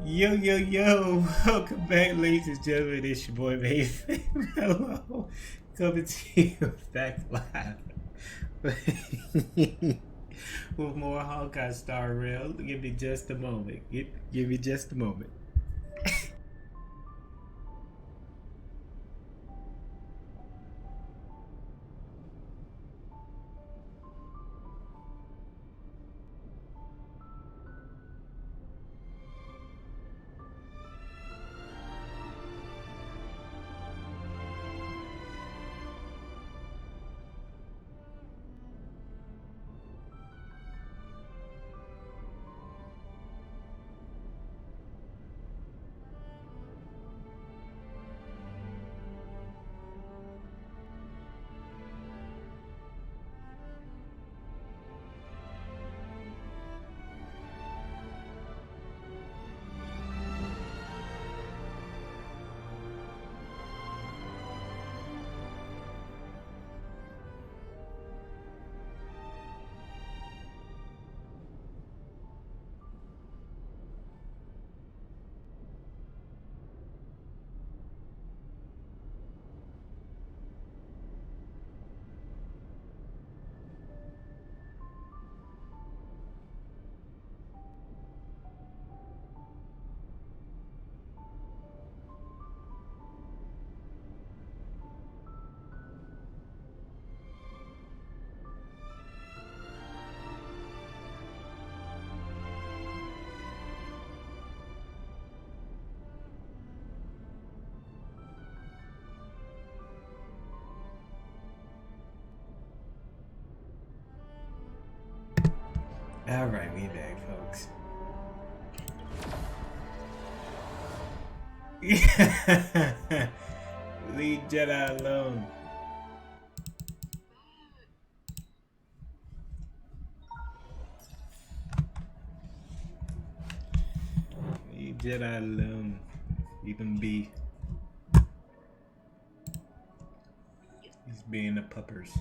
Yo, yo, yo, welcome back, ladies and gentlemen. It's your boy, MadeMenMelo, coming to you back live with more Honkai Star Rail. Give me just a moment. Give me just a moment. All right, we back, folks. Leave Jedi alone. Leave Jedi alone. Leave him be. He's being the puppers.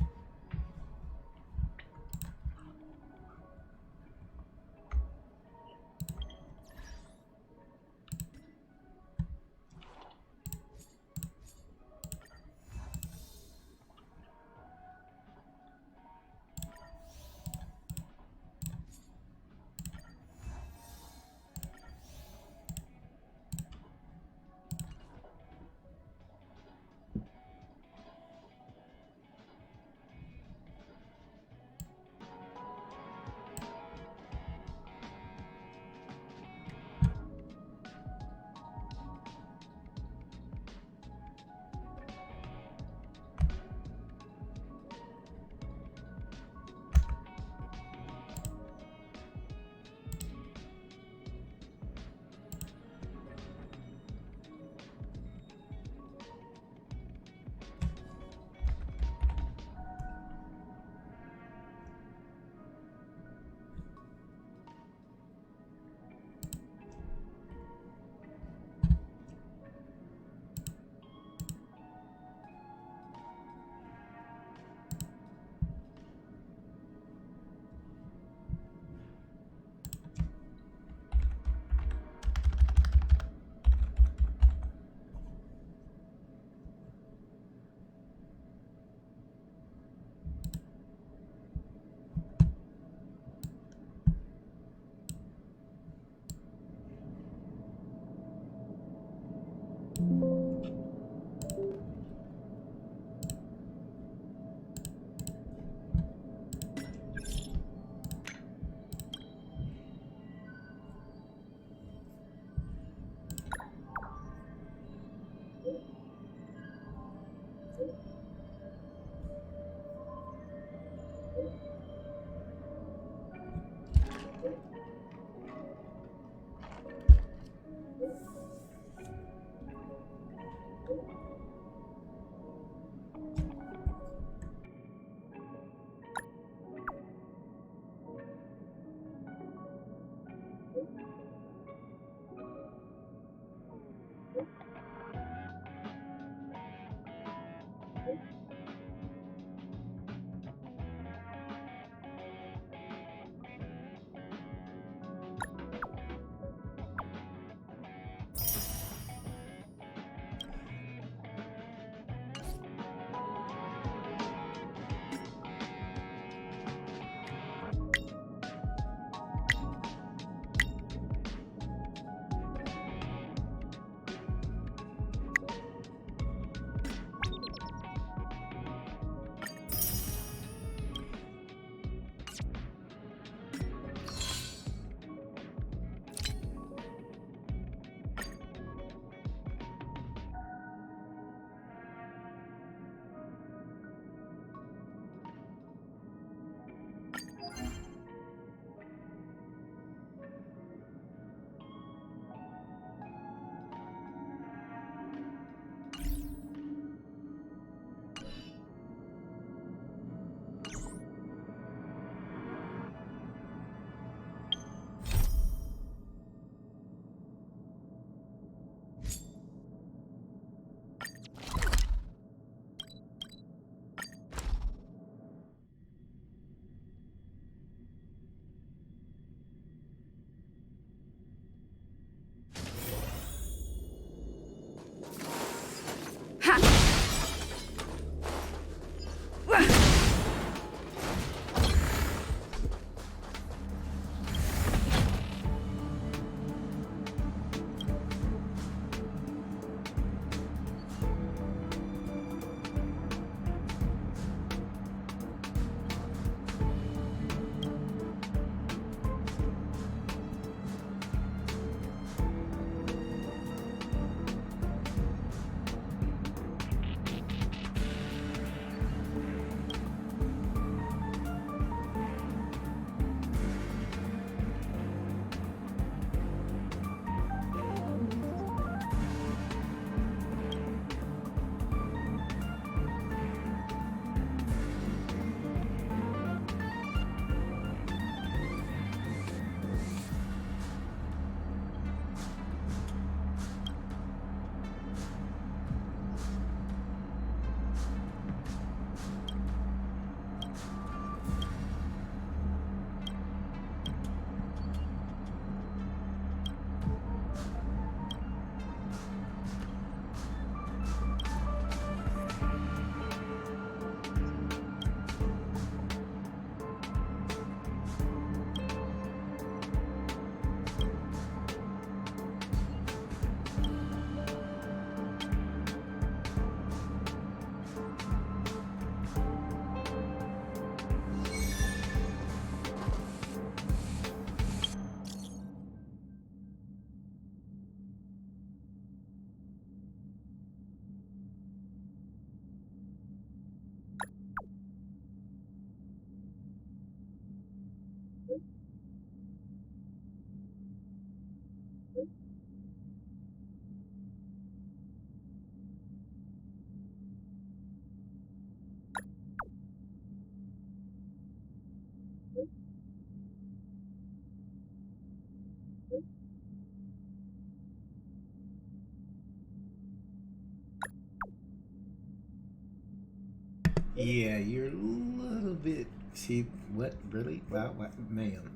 Yeah, you're a little bit. See what? Really? Wow, what, ma'am?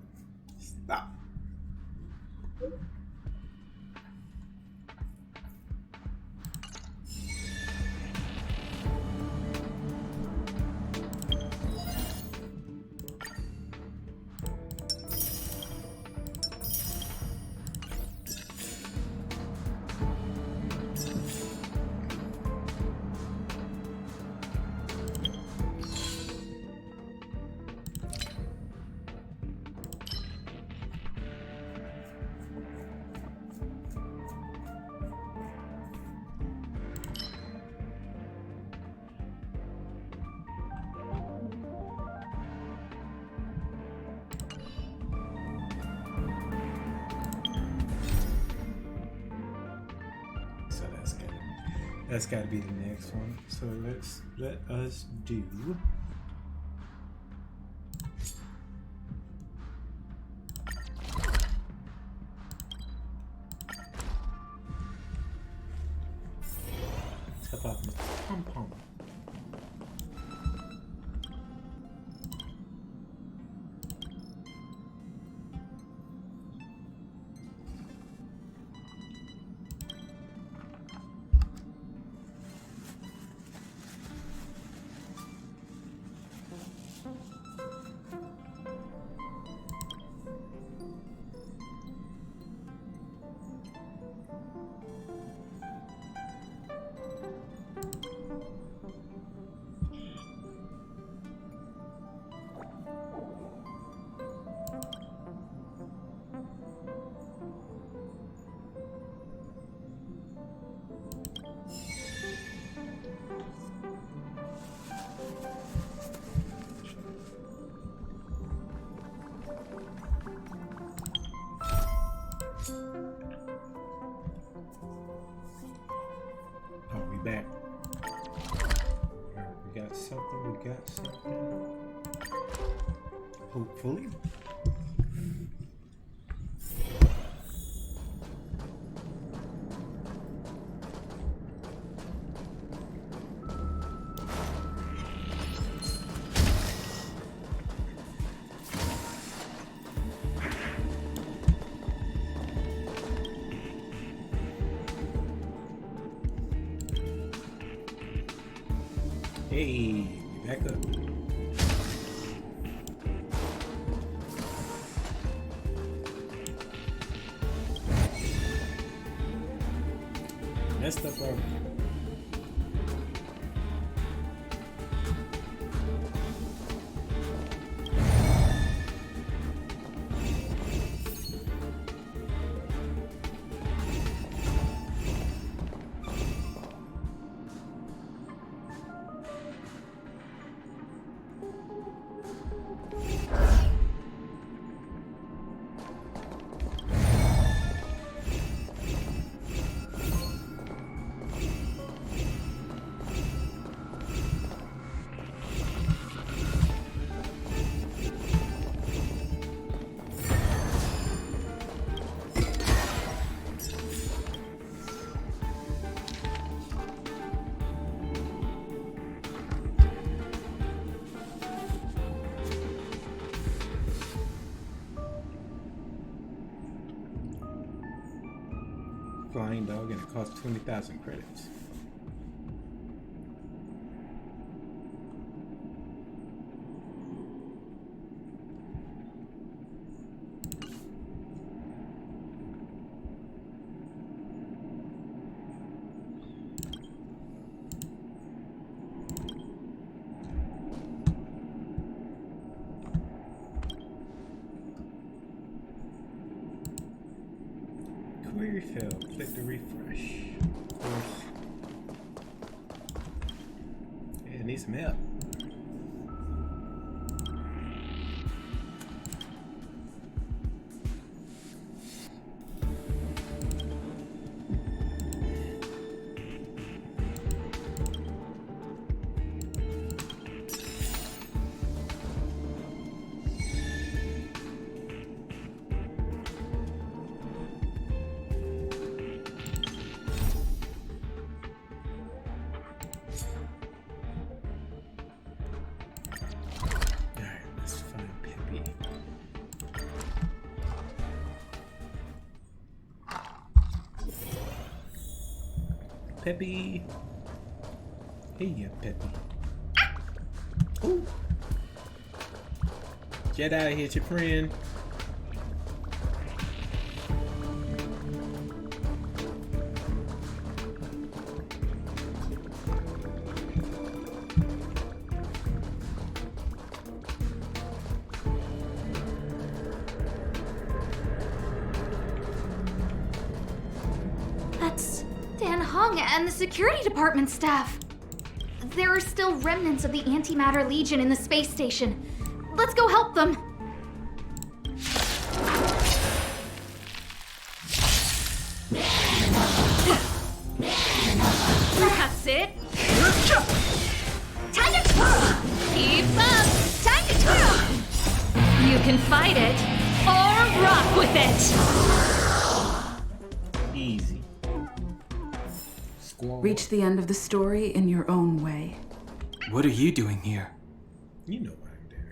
Stop. So that's gotta be the next one. So let us do. Step up, pom pom. Oh, we back. Alright, we got something. Hopefully. Hey, back up. Messed up already. Flying dog and it costs 20,000 credits. Query failed. Click to refresh. Of course. It needs some help. Peppy. Hey, ya, Peppy. Ooh. Get out of here, your friend. That's Dan Hung and the security department staff. There are still remnants of the Antimatter Legion in the space station. Let's go help them. That's it. Time to twirl. Keep up. Time to twirl. You can fight it or rock with it. Easy. Squall. Reach the end of the story in your own way. What are you doing here? You know why I'm down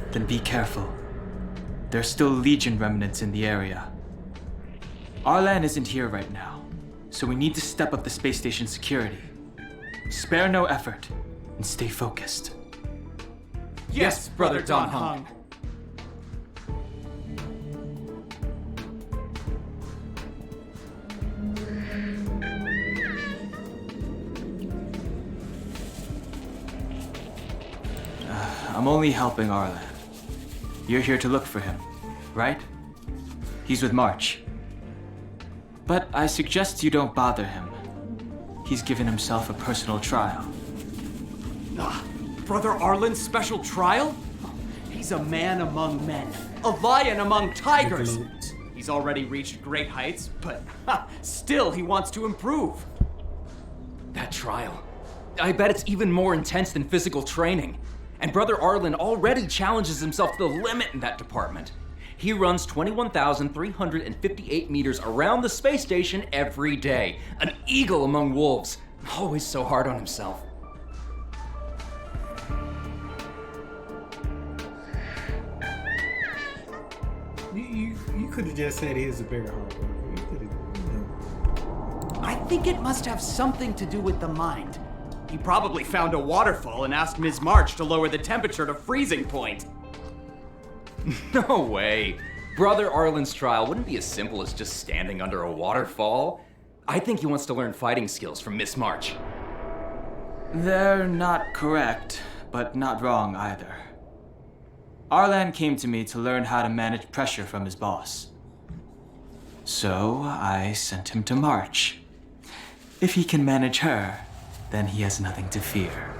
here. Then be careful. There's still Legion remnants in the area. Arlan isn't here right now, so we need to step up the space station security. Spare no effort and stay focused. Yes, Brother Don Hung. I'm only helping Arlan. You're here to look for him, right? He's with March. But I suggest you don't bother him. He's given himself a personal trial. Brother Arlen's special trial? He's a man among men, a lion among tigers. Glute. He's already reached great heights, but still he wants to improve. That trial. I bet it's even more intense than physical training. And Brother Arlen already challenges himself to the limit in that department. He runs 21,358 meters around the space station every day. An eagle among wolves. Always so hard on himself. You could have just said he was a bigger hard worker. You could have, I think it must have something to do with the mind. He probably found a waterfall and asked Ms. March to lower the temperature to freezing point. No way. Brother Arlen's trial wouldn't be as simple as just standing under a waterfall. I think he wants to learn fighting skills from Miss March. They're not correct, but not wrong either. Arlan came to me to learn how to manage pressure from his boss. So I sent him to March. If he can manage her, then he has nothing to fear.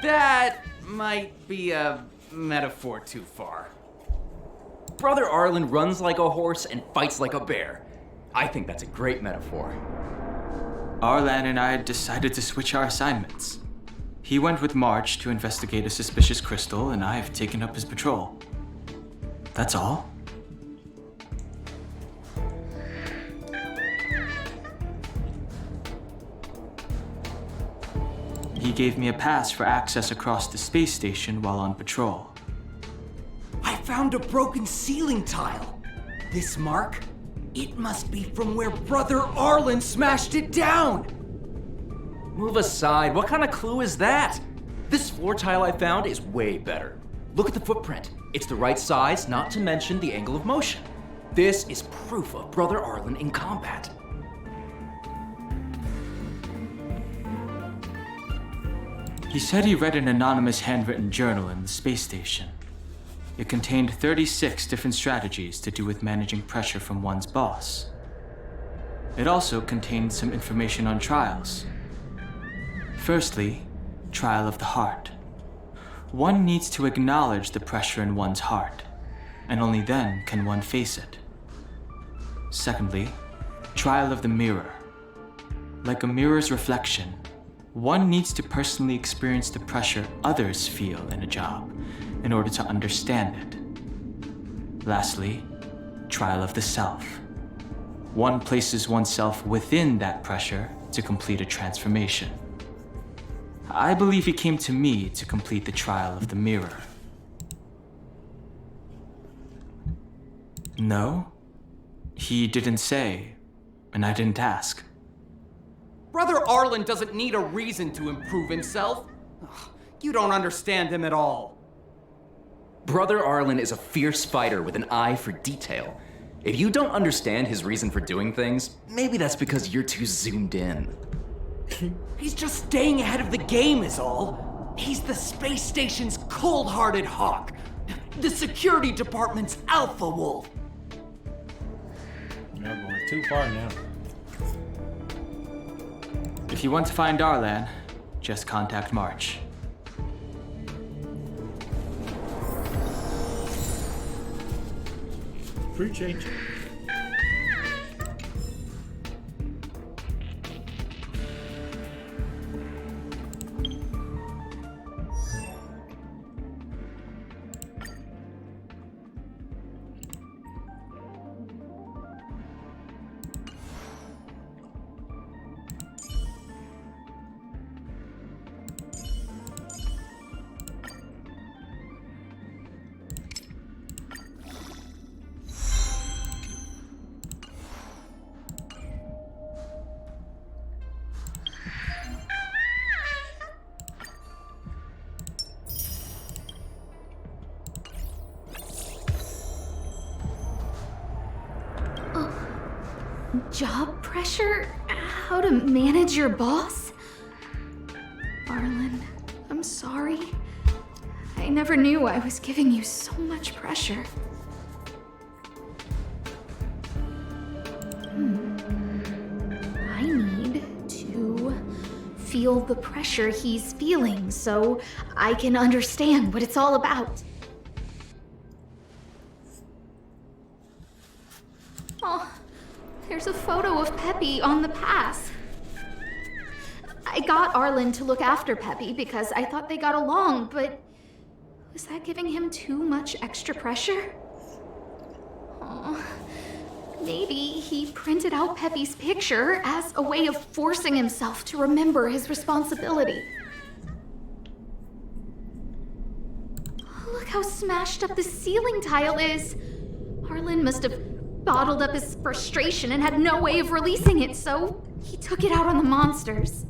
That might be a metaphor too far. Brother Arlen runs like a horse and fights like a bear. I think that's a great metaphor. Arlan and I decided to switch our assignments. He went with March to investigate a suspicious crystal, and I've taken up his patrol. That's all. He gave me a pass for access across the space station while on patrol. I found a broken ceiling tile. This mark? It must be from where Brother Arlen smashed it down. Move aside. What kind of clue is that? This floor tile I found is way better. Look at the footprint. It's the right size, not to mention the angle of motion. This is proof of Brother Arlen in combat. He said he read an anonymous handwritten journal in the space station. It contained 36 different strategies to do with managing pressure from one's boss. It also contained some information on trials. Firstly, trial of the heart. One needs to acknowledge the pressure in one's heart, and only then can one face it. Secondly, trial of the mirror. Like a mirror's reflection, one needs to personally experience the pressure others feel in a job in order to understand it. Lastly, trial of the self. One places oneself within that pressure to complete a transformation. I believe he came to me to complete the trial of the mirror. No. He didn't say, and I didn't ask. Brother Arlen doesn't need a reason to improve himself. Ugh, you don't understand him at all. Brother Arlen is a fierce fighter with an eye for detail. If you don't understand his reason for doing things, maybe that's because you're too zoomed in. He's just staying ahead of the game is all. He's the space station's cold-hearted hawk. The security department's alpha wolf. You're going too far now. If you want to find Arlan, just contact March. Appreciate you. Job pressure? How to manage your boss? Arlen, I'm sorry. I never knew I was giving you so much pressure. I need to feel the pressure he's feeling so I can understand what it's all about. Oh. There's a photo of Peppy on the pass. I got Arlen to look after Peppy because I thought they got along, but was that giving him too much extra pressure? Oh, maybe he printed out Peppy's picture as a way of forcing himself to remember his responsibility. Look how smashed up the ceiling tile is. Arlen must have bottled up his frustration and had no way of releasing it, so he took it out on the monsters.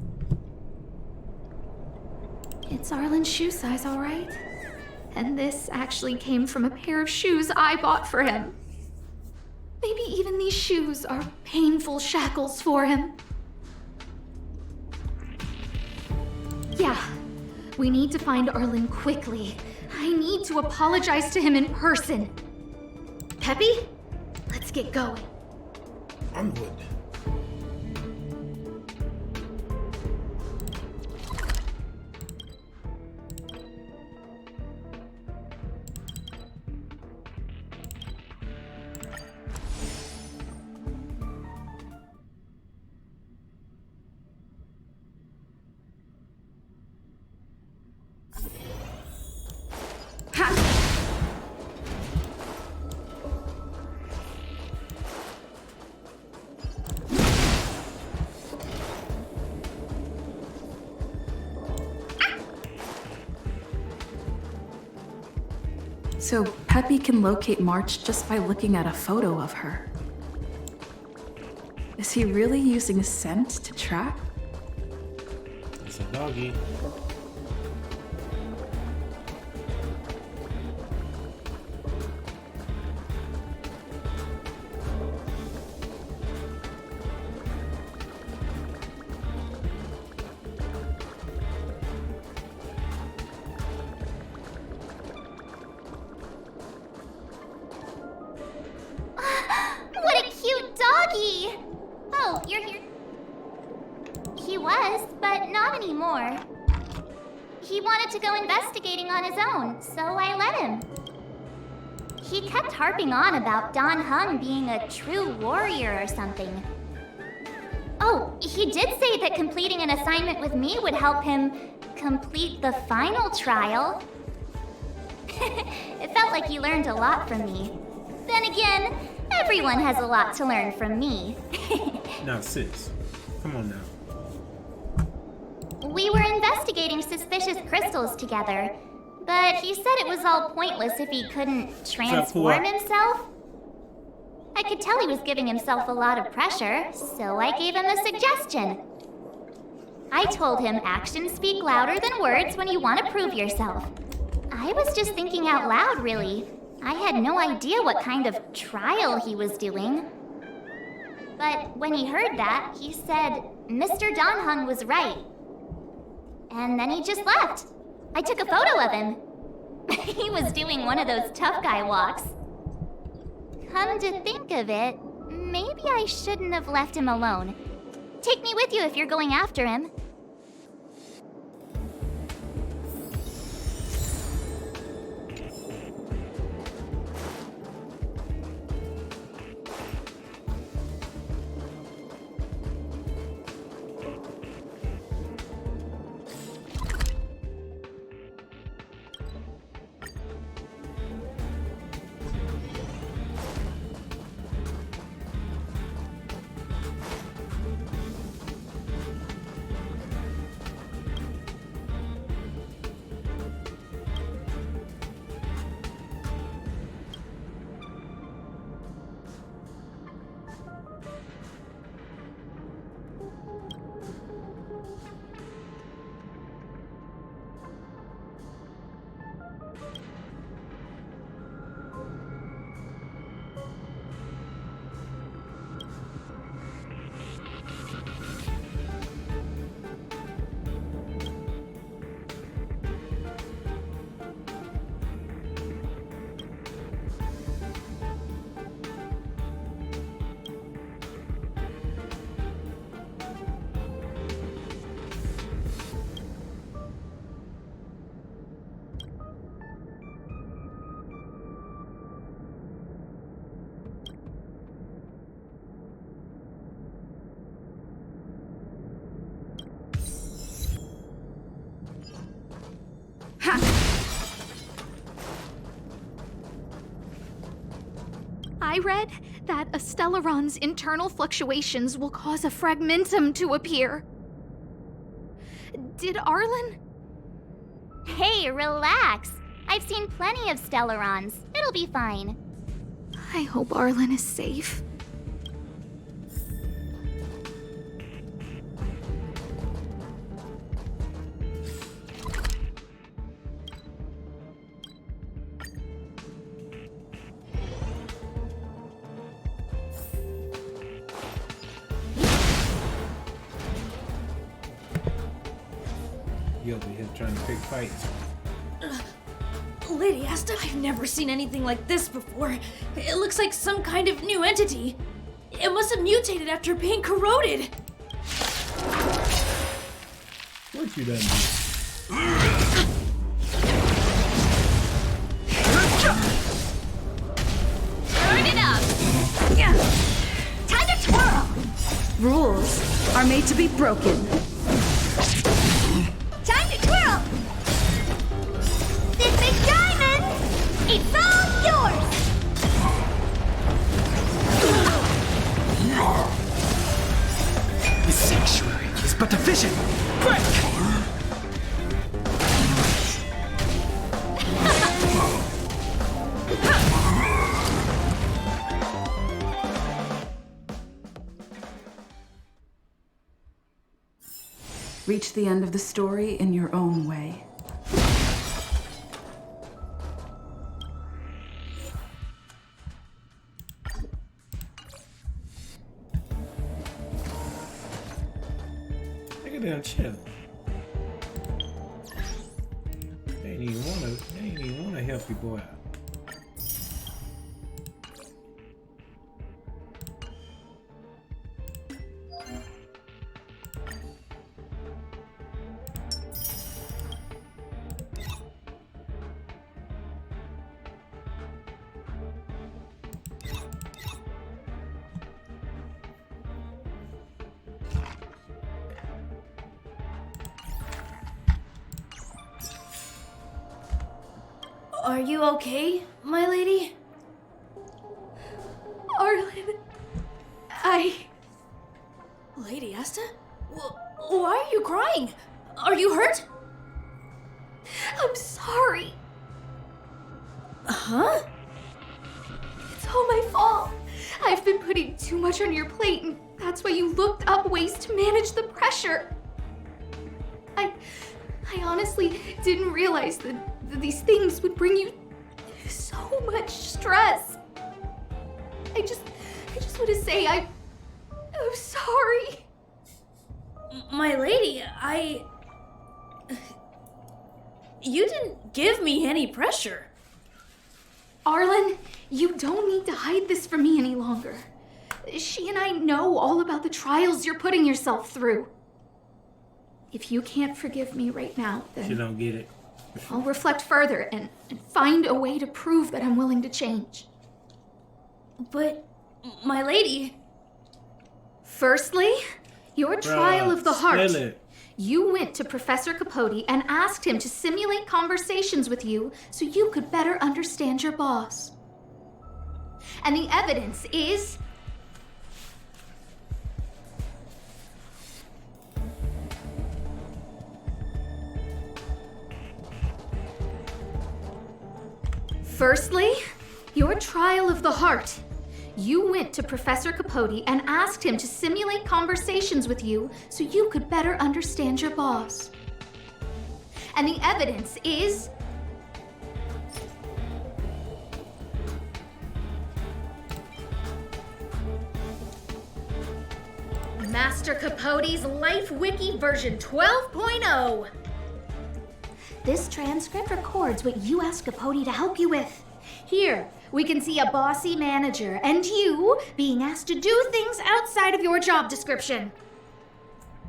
It's Arlen's shoe size, all right? And this actually came from a pair of shoes I bought for him. Maybe even these shoes are painful shackles for him. Yeah, we need to find Arlen quickly. I need to apologize to him in person. Peppy? Let's get going. I'm good. So Peppy can locate March just by looking at a photo of her. Is he really using scent to track? It's a doggy. What a cute doggy! Oh, you're here. He was, but not anymore. He wanted to go investigating on his own, so I let him. He kept harping on about Don Hung being a true warrior or something. Oh, he did say that completing an assignment with me would help him complete the final trial. It felt like he learned a lot from me. Then again, everyone has a lot to learn from me. Now, sis, come on now. We were investigating suspicious crystals together, but he said it was all pointless if he couldn't transform himself. I could tell he was giving himself a lot of pressure, so I gave him a suggestion. I told him actions speak louder than words when you want to prove yourself. I was just thinking out loud, really. I had no idea what kind of trial he was doing. But when he heard that, he said Mr. Donhung was right. And then he just left. I took a photo of him. He was doing one of those tough guy walks. Come to think of it, maybe I shouldn't have left him alone. Take me with you if you're going after him. I read that a Stellaron's internal fluctuations will cause a fragmentum to appear. Did Arlen? Hey, relax. I've seen plenty of Stellarons. It'll be fine. I hope Arlen is safe. You over here trying to pick fights. Lady Asta, I've never seen anything like this before. It looks like some kind of new entity. It must have mutated after being corroded. What you done do? Turn it up! Time to twirl! Rules are made to be broken. Time to twirl! This big diamond, it's all yours! The sanctuary is but a vision. Quick! Reach the end of the story in your own way. Look at them chill. They ain't even wanna help your boy out. Are you okay, my lady? Arlen, Lady Asta? Why are you crying? Are you hurt? I'm sorry. Huh? It's all my fault. I've been putting too much on your plate, and that's why you looked up ways to manage the pressure. I honestly didn't realize that these things would bring you so much stress. I just want to say I'm sorry. My lady, You didn't give me any pressure. Arlen, you don't need to hide this from me any longer. She and I know all about the trials you're putting yourself through. If you can't forgive me right now, then She don't get it. I'll reflect further and find a way to prove that I'm willing to change. But, my lady... Firstly, your trial of the heart. Spill it. You went to Professor Capote and asked him to simulate conversations with you so you could better understand your boss. And the evidence is... Firstly, your trial of the heart. You went to Professor Capote and asked him to simulate conversations with you so you could better understand your boss. And the evidence is... Master Capote's Life Wiki version 12.0. This transcript records what you asked Capote to help you with. Here, we can see a bossy manager and you being asked to do things outside of your job description.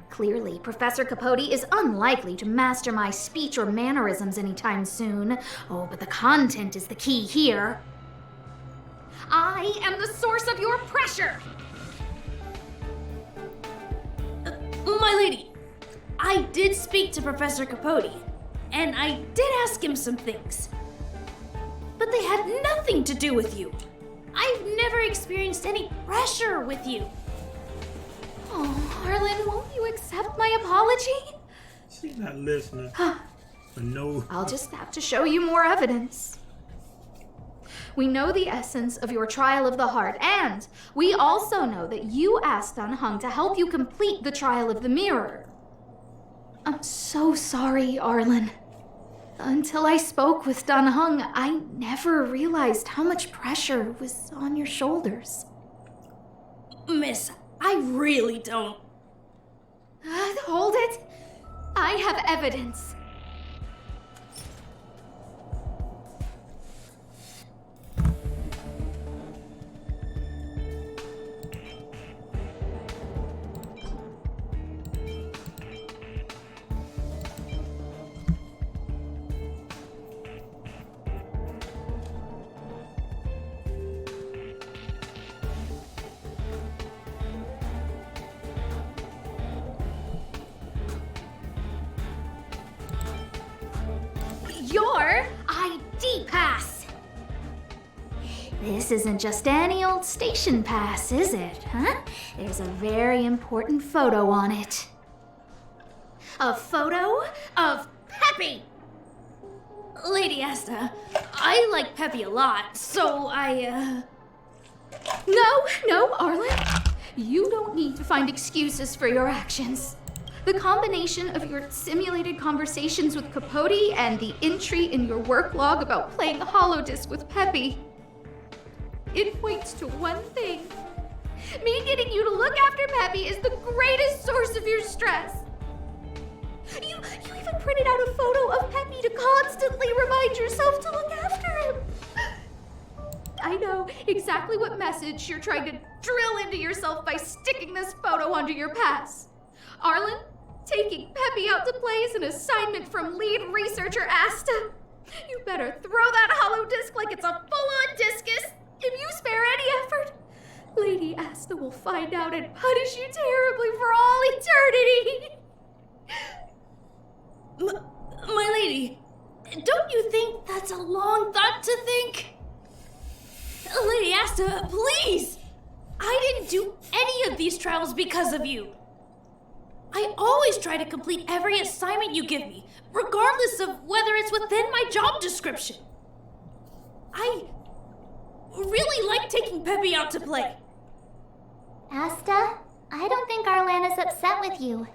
Clearly, Professor Capote is unlikely to master my speech or mannerisms anytime soon. Oh, but the content is the key here. I am the source of your pressure. My lady, I did speak to Professor Capote, and I did ask him some things. But they had nothing to do with you. I've never experienced any pressure with you. Oh, Arlen, won't you accept my apology? She's not listening. But no. I'll just have to show you more evidence. We know the essence of your trial of the heart, and we also know that you asked Dan Heng to help you complete the trial of the mirror. I'm so sorry, Arlen. Until I spoke with Dan Heng, I never realized how much pressure was on your shoulders. Miss, I really don't. Hold it. I have evidence. Your ID pass. This isn't just any old station pass, is it, huh? There's a very important photo on it. A photo of Peppy! Lady Asta, I like Peppy a lot, so No, Arlen. You don't need to find excuses for your actions. The combination of your simulated conversations with Capote and the entry in your work log about playing holodisc with Peppy, it points to one thing. Me getting you to look after Peppy is the greatest source of your stress. You even printed out a photo of Peppy to constantly remind yourself to look after him. I know exactly what message you're trying to drill into yourself by sticking this photo onto your pass. Arlen, taking Peppy out to play is an assignment from lead researcher Asta. You better throw that holodisc like it's a full-on discus. If you spare any effort, Lady Asta will find out and punish you terribly for all eternity. My lady, don't you think that's a long thought to think? Lady Asta, please! I didn't do any of these trials because of you. I always try to complete every assignment you give me, regardless of whether it's within my job description. really like taking Peppy out to play. Asta, I don't think Arlan is upset with you.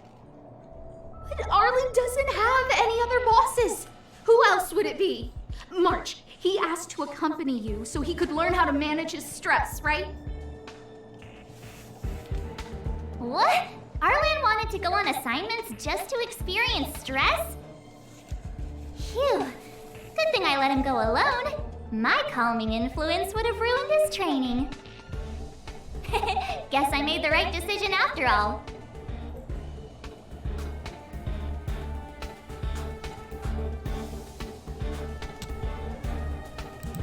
But Arlen doesn't have any other bosses. Who else would it be? March, he asked to accompany you so he could learn how to manage his stress, right? What? Arlan wanted to go on assignments just to experience stress? Phew. Good thing I let him go alone. My calming influence would have ruined his training. Guess I made the right decision after all.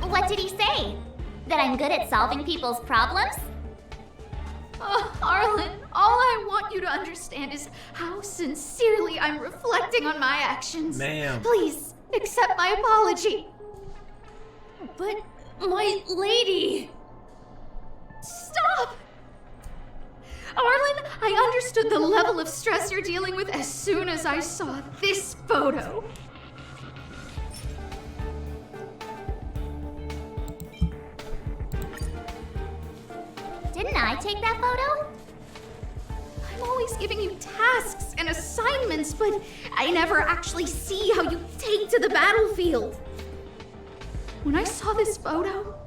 What did he say? That I'm good at solving people's problems? Oh, Arlen, all I want you to understand is how sincerely I'm reflecting on my actions. Ma'am. Please, accept my apology. But, my lady... Stop! Arlen, I understood the level of stress you're dealing with as soon as I saw this photo. Didn't I take that photo? I'm always giving you tasks and assignments, but I never actually see how you take to the battlefield. When I saw this photo,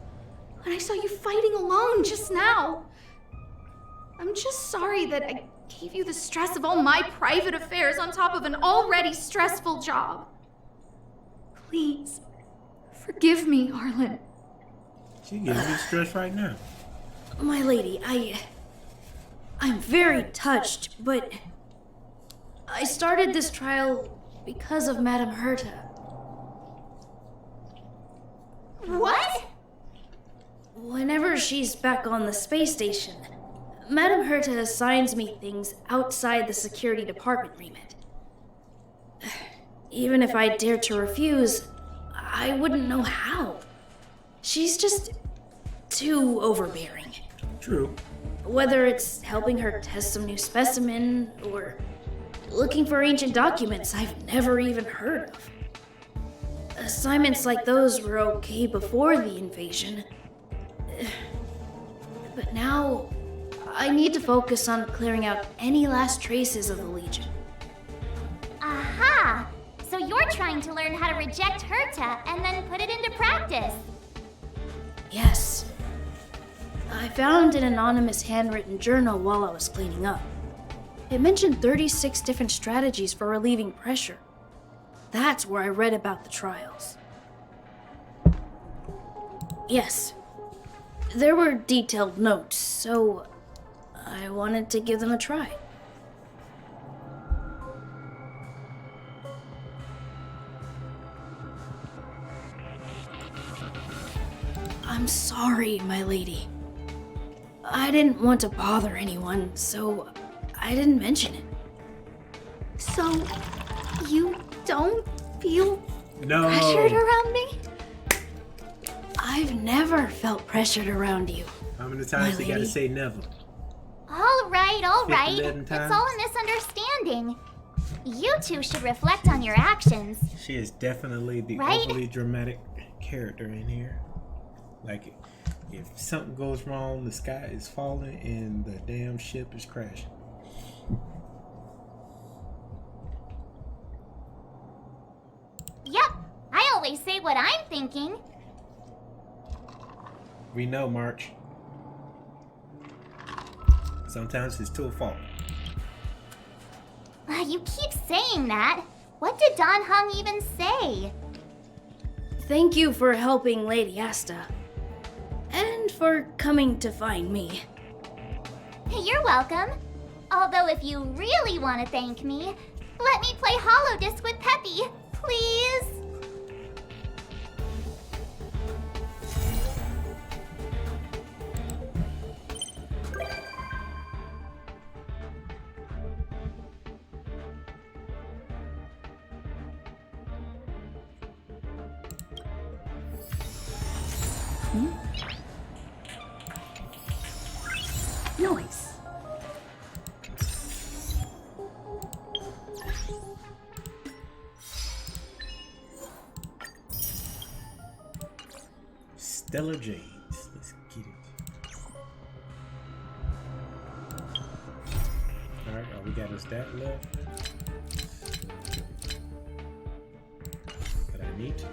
when I saw you fighting alone just now, I'm just sorry that I gave you the stress of all my private affairs on top of an already stressful job. Please, forgive me, Arlen. She giving you stress right now. My lady, I'm very touched, but I started this trial because of Madame Herta. What? Whenever she's back on the space station, Madame Herta assigns me things outside the security department remit. Even if I dared to refuse, I wouldn't know how. She's just too overbearing. True. Whether it's helping her test some new specimen, or looking for ancient documents I've never even heard of. Assignments like those were okay before the invasion. But now, I need to focus on clearing out any last traces of the Legion. Aha! So you're trying to learn how to reject Herta and then put it into practice. Yes. I found an anonymous handwritten journal while I was cleaning up. It mentioned 36 different strategies for relieving pressure. That's where I read about the trials. Yes. There were detailed notes, so I wanted to give them a try. I'm sorry, my lady. I didn't want to bother anyone, so I didn't mention it. So, you don't feel No. pressured around me? I've never felt pressured around you. How many times My you gotta lady. say never? All right, all 50 right. million It's times. all a misunderstanding. You two should reflect on your actions. She is definitely the Right? overly dramatic character in here. Like, if something goes wrong, the sky is falling and the damn ship is crashing. Yep, I always say what I'm thinking. We know, March. Sometimes it's to a fault. You keep saying that. What did Don Hung even say? Thank you for helping Lady Asta. And for coming to find me. You're welcome. Although if you really want to thank me, let me play Hollow Disc with Peppy, please. Nice. Stellar Jades. Let's that left. What I need to do.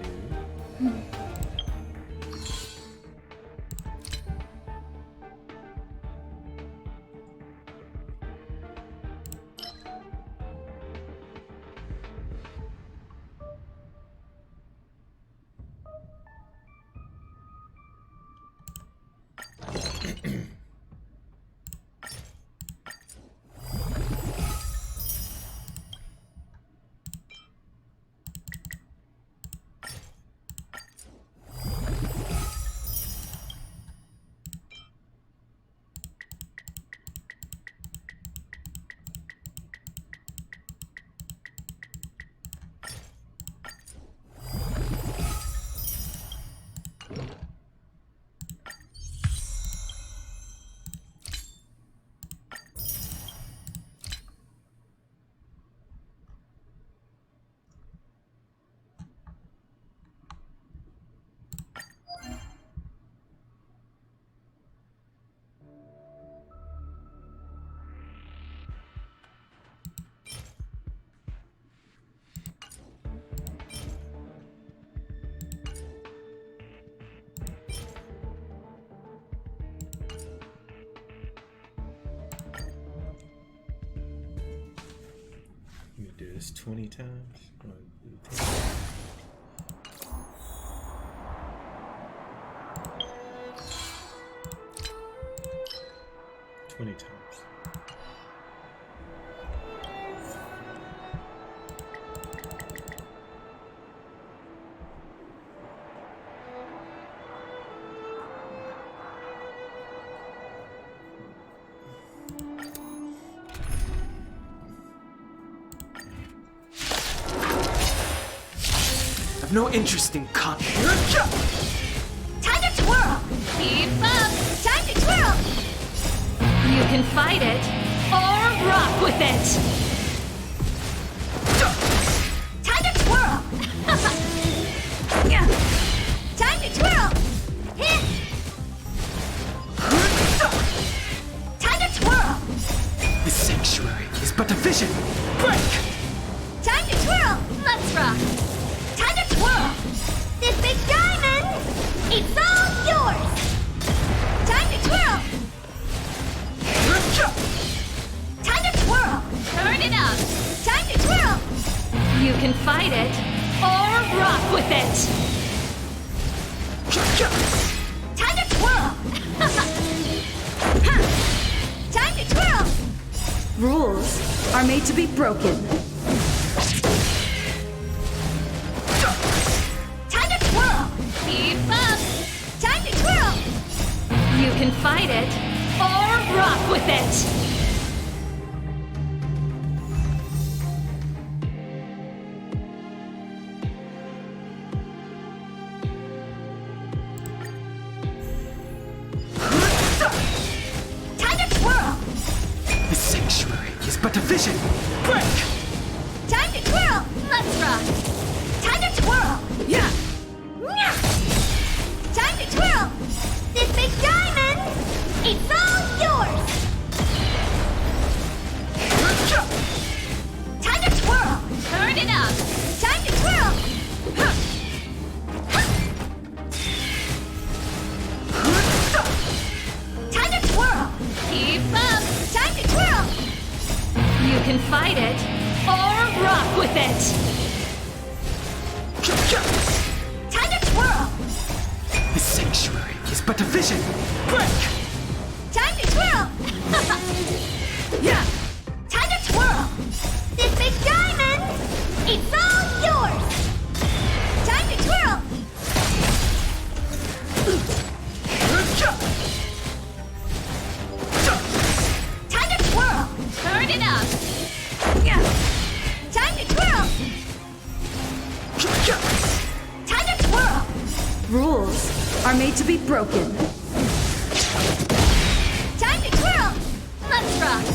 Let me do this 20 times. 20 times. I've no interest in con. Time to twirl! Keep up! Time to twirl! You can fight it or rock with it. Time to twirl! Time to twirl! Hit! Time to twirl! This sanctuary is but a vision. Break! Time to twirl! Let's rock! Time to twirl! This big diamond! It's all yours! Time to twirl! Time to twirl! Turn it up! Time to twirl! You can fight it or rock with it. Time to twirl! Time to twirl! Rules are made to be broken. Time to twirl! Keep up! Time to twirl! You can fight it or rock with it. Time to twirl! This sanctuary is but a vision. Break! Time to twirl! Let's rock! Time to twirl! Yeah! Time to twirl! This big diamond! It's all yours! Time to twirl! Turn it up! Time to twirl! Time to twirl! Keep up! Time to twirl! You can fight it or rock with it. Time to twirl! This sanctuary is but a vision. Break! Time to twirl! Yeah! Time to twirl! This big diamond! It's all yours! Time to twirl! Time to twirl! Turn it up! Time to twirl! Time to twirl! Rules are made to be broken. Time to twirl! Let's rock!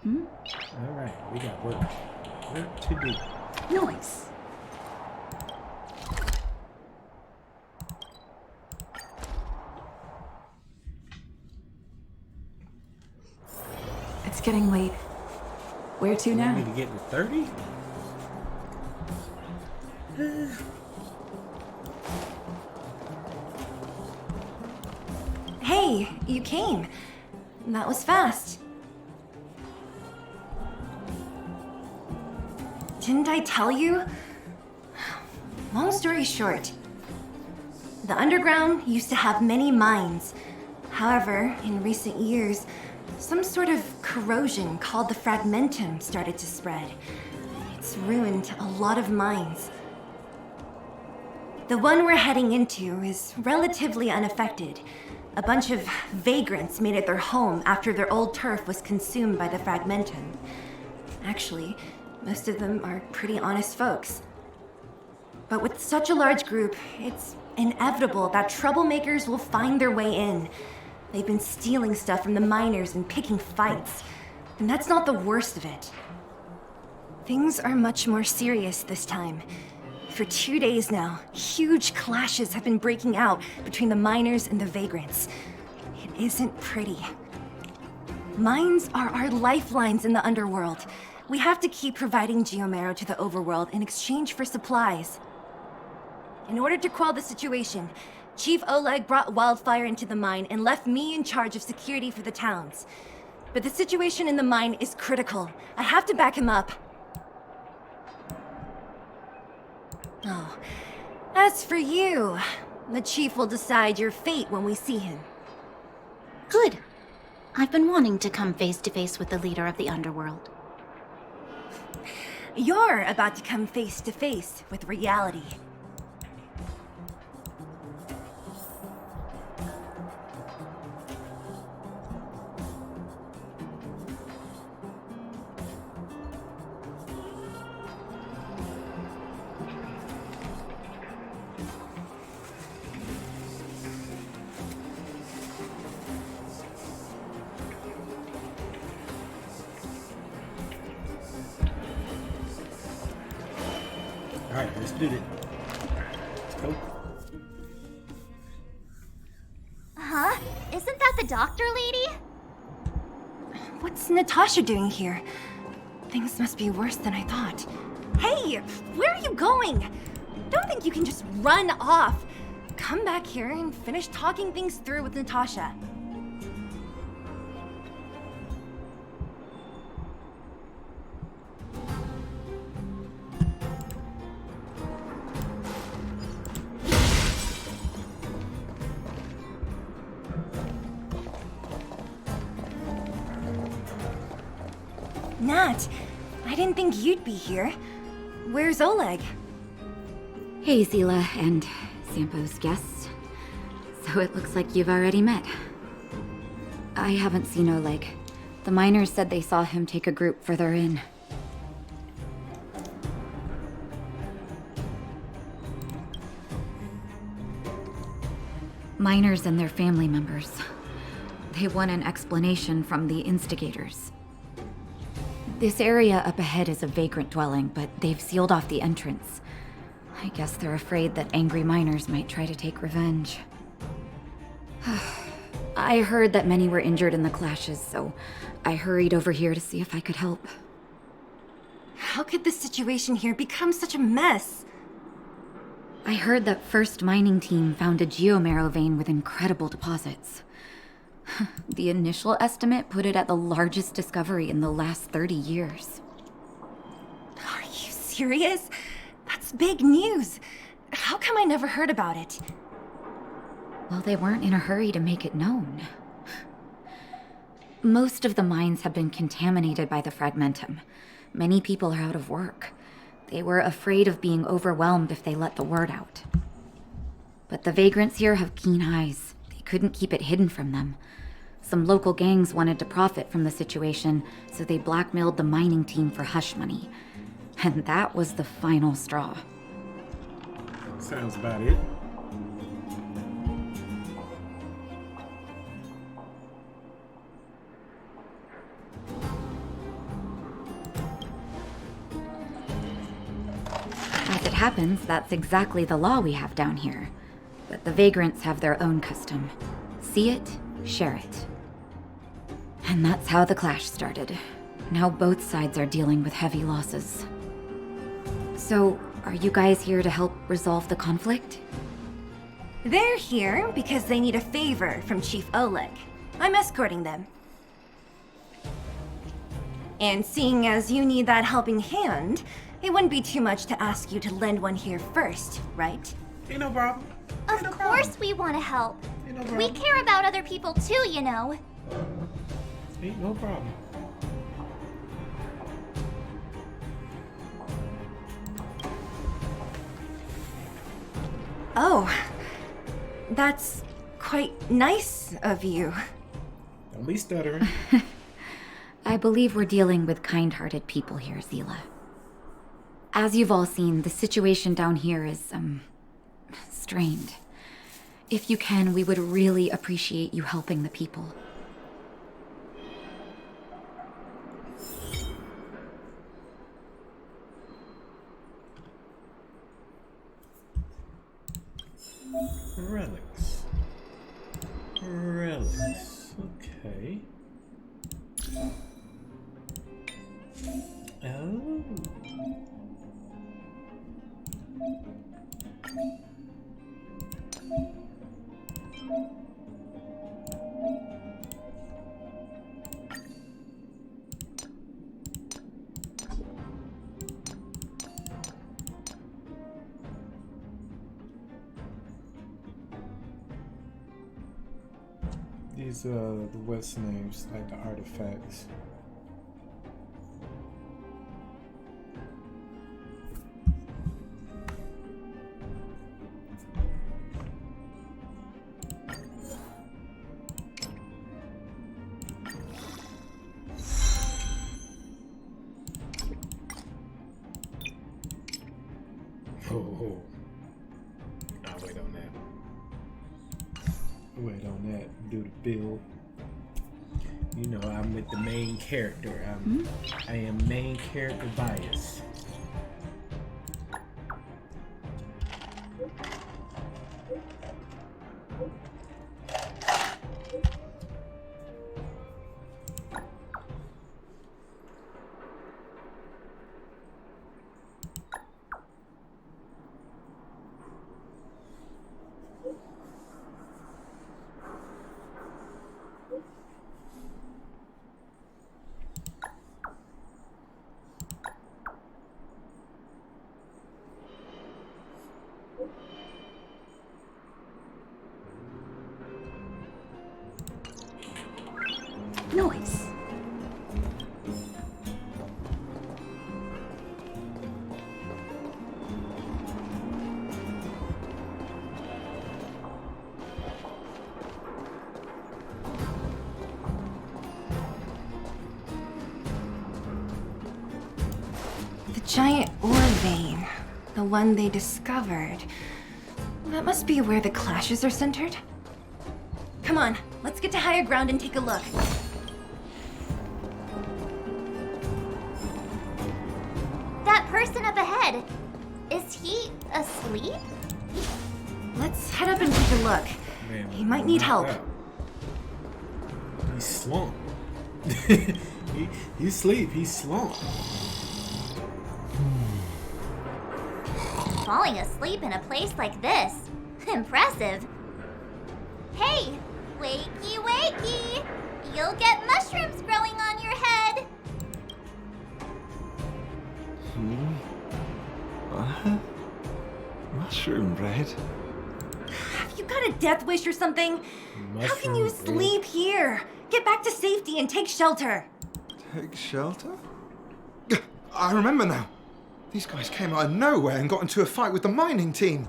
All right, we got work to do. Nice. It's getting late. Where to You now? want me to get to 30? Hey, you came. That was fast. Didn't I tell you? Long story short, the underground used to have many mines. However, in recent years, some sort of corrosion called the fragmentum started to spread. It's ruined a lot of mines. The one we're heading into is relatively unaffected. A bunch of vagrants made it their home after their old turf was consumed by the fragmentum. Actually, most of them are pretty honest folks. But with such a large group, it's inevitable that troublemakers will find their way in. They've been stealing stuff from the miners and picking fights. And that's not the worst of it. Things are much more serious this time. For 2 days now, huge clashes have been breaking out between the miners and the vagrants. It isn't pretty. Mines are our lifelines in the underworld. We have to keep providing geomarrow to the overworld in exchange for supplies. In order to quell the situation, Chief Oleg brought wildfire into the mine and left me in charge of security for the towns. But the situation in the mine is critical. I have to back him up. Oh, as for you, the chief will decide your fate when we see him. Good. I've been wanting to come face to face with the leader of the underworld. You're about to come face to face with reality. All right, let's do it. Let's go. Huh? Isn't that the doctor lady? What's Natasha doing here? Things must be worse than I thought. Hey, where are you going? Don't think you can just run off. Come back here and finish talking things through with Natasha. Nat, I didn't think you'd be here. Where's Oleg? Hey, Zila and Sampo's guests. So it looks like you've already met. I haven't seen Oleg. The miners said they saw him take a group further in. Miners and their family members. They want an explanation from the instigators. This area up ahead is a vagrant dwelling, but they've sealed off the entrance. I guess they're afraid that angry miners might try to take revenge. I heard that many were injured in the clashes, so I hurried over here to see if I could help. How could the situation here become such a mess? I heard that First Mining Team found a geomarrow vein with incredible deposits. The initial estimate put it at the largest discovery in the last 30 years. Are you serious? That's big news. How come I never heard about it? Well, they weren't in a hurry to make it known. Most of the mines have been contaminated by the fragmentum. Many people are out of work. They were afraid of being overwhelmed if they let the word out. But the vagrants here have keen eyes. They couldn't keep it hidden from them. Some local gangs wanted to profit from the situation, so they blackmailed the mining team for hush money. And that was the final straw. Sounds about it. it happens, that's exactly the law we have down here. But the vagrants have their own custom. See it, share it. And that's how the clash started. Now both sides are dealing with heavy losses. So, are you guys here to help resolve the conflict? They're here because they need a favor from Chief Oleg. I'm escorting them. And seeing as you need that helping hand, it wouldn't be too much to ask you to lend one here first, right? Ain't no problem. Of course we want to help. Ain't no problem. We care about other people too, you know. Ain't no problem. Oh, that's quite nice of you. Don't be stuttering. I believe we're dealing with kind-hearted people here, Zila. As you've all seen, the situation down here is, strained. If you can, we would really appreciate you helping the people. Relics. Relics. Okay. Oh. These the what's names, like the artifacts. Oh. I'll wait on that. Wait on that. Do the build. You know, I'm with the main character. I am main character bias. Noise. The giant ore vein, the one they discovered. That must be where the clashes are centered. Come on, let's get to higher ground and take a look. That person up ahead, is he asleep? Let's head up and take a look. Man, He might need help. out. He's slumped. He's asleep. He's slumped. Falling asleep in a place like this. Impressive. Hey, wakey wakey! You'll get mushrooms growing on your head. What? Mushroom bread? Have you got a death wish or something? How can you Mushroom bread. sleep here? Get back to safety and take shelter. Take shelter? I remember now. These guys came out of nowhere and got into a fight with the mining team.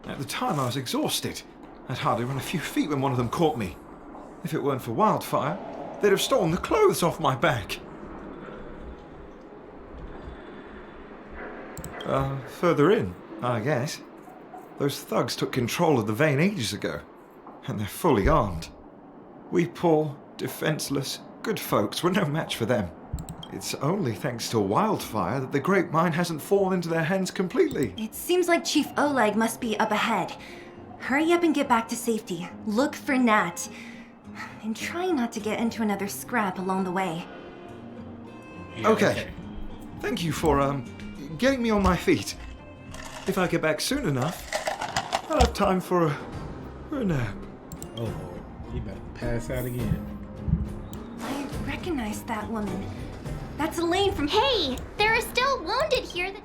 At the time, I was exhausted. I'd hardly run a few feet when one of them caught me. If it weren't for Wildfire, they'd have stolen the clothes off my back. Further in, I guess. Those thugs took control of the vein ages ago, and they're fully armed. We poor, defenseless, good folks were no match for them. It's only thanks to Wildfire that the Great Mine hasn't fallen into their hands completely. It seems like Chief Oleg must be up ahead. Hurry up and get back to safety. Look for Nat. And try not to get into another scrap along the way. Yeah, Okay. Thank you for, getting me on my feet. If I get back soon enough, I'll have time for a nap. Oh, Lord. You better pass out again. I recognize that woman. That's Elaine from... Hey, there are still wounded here that...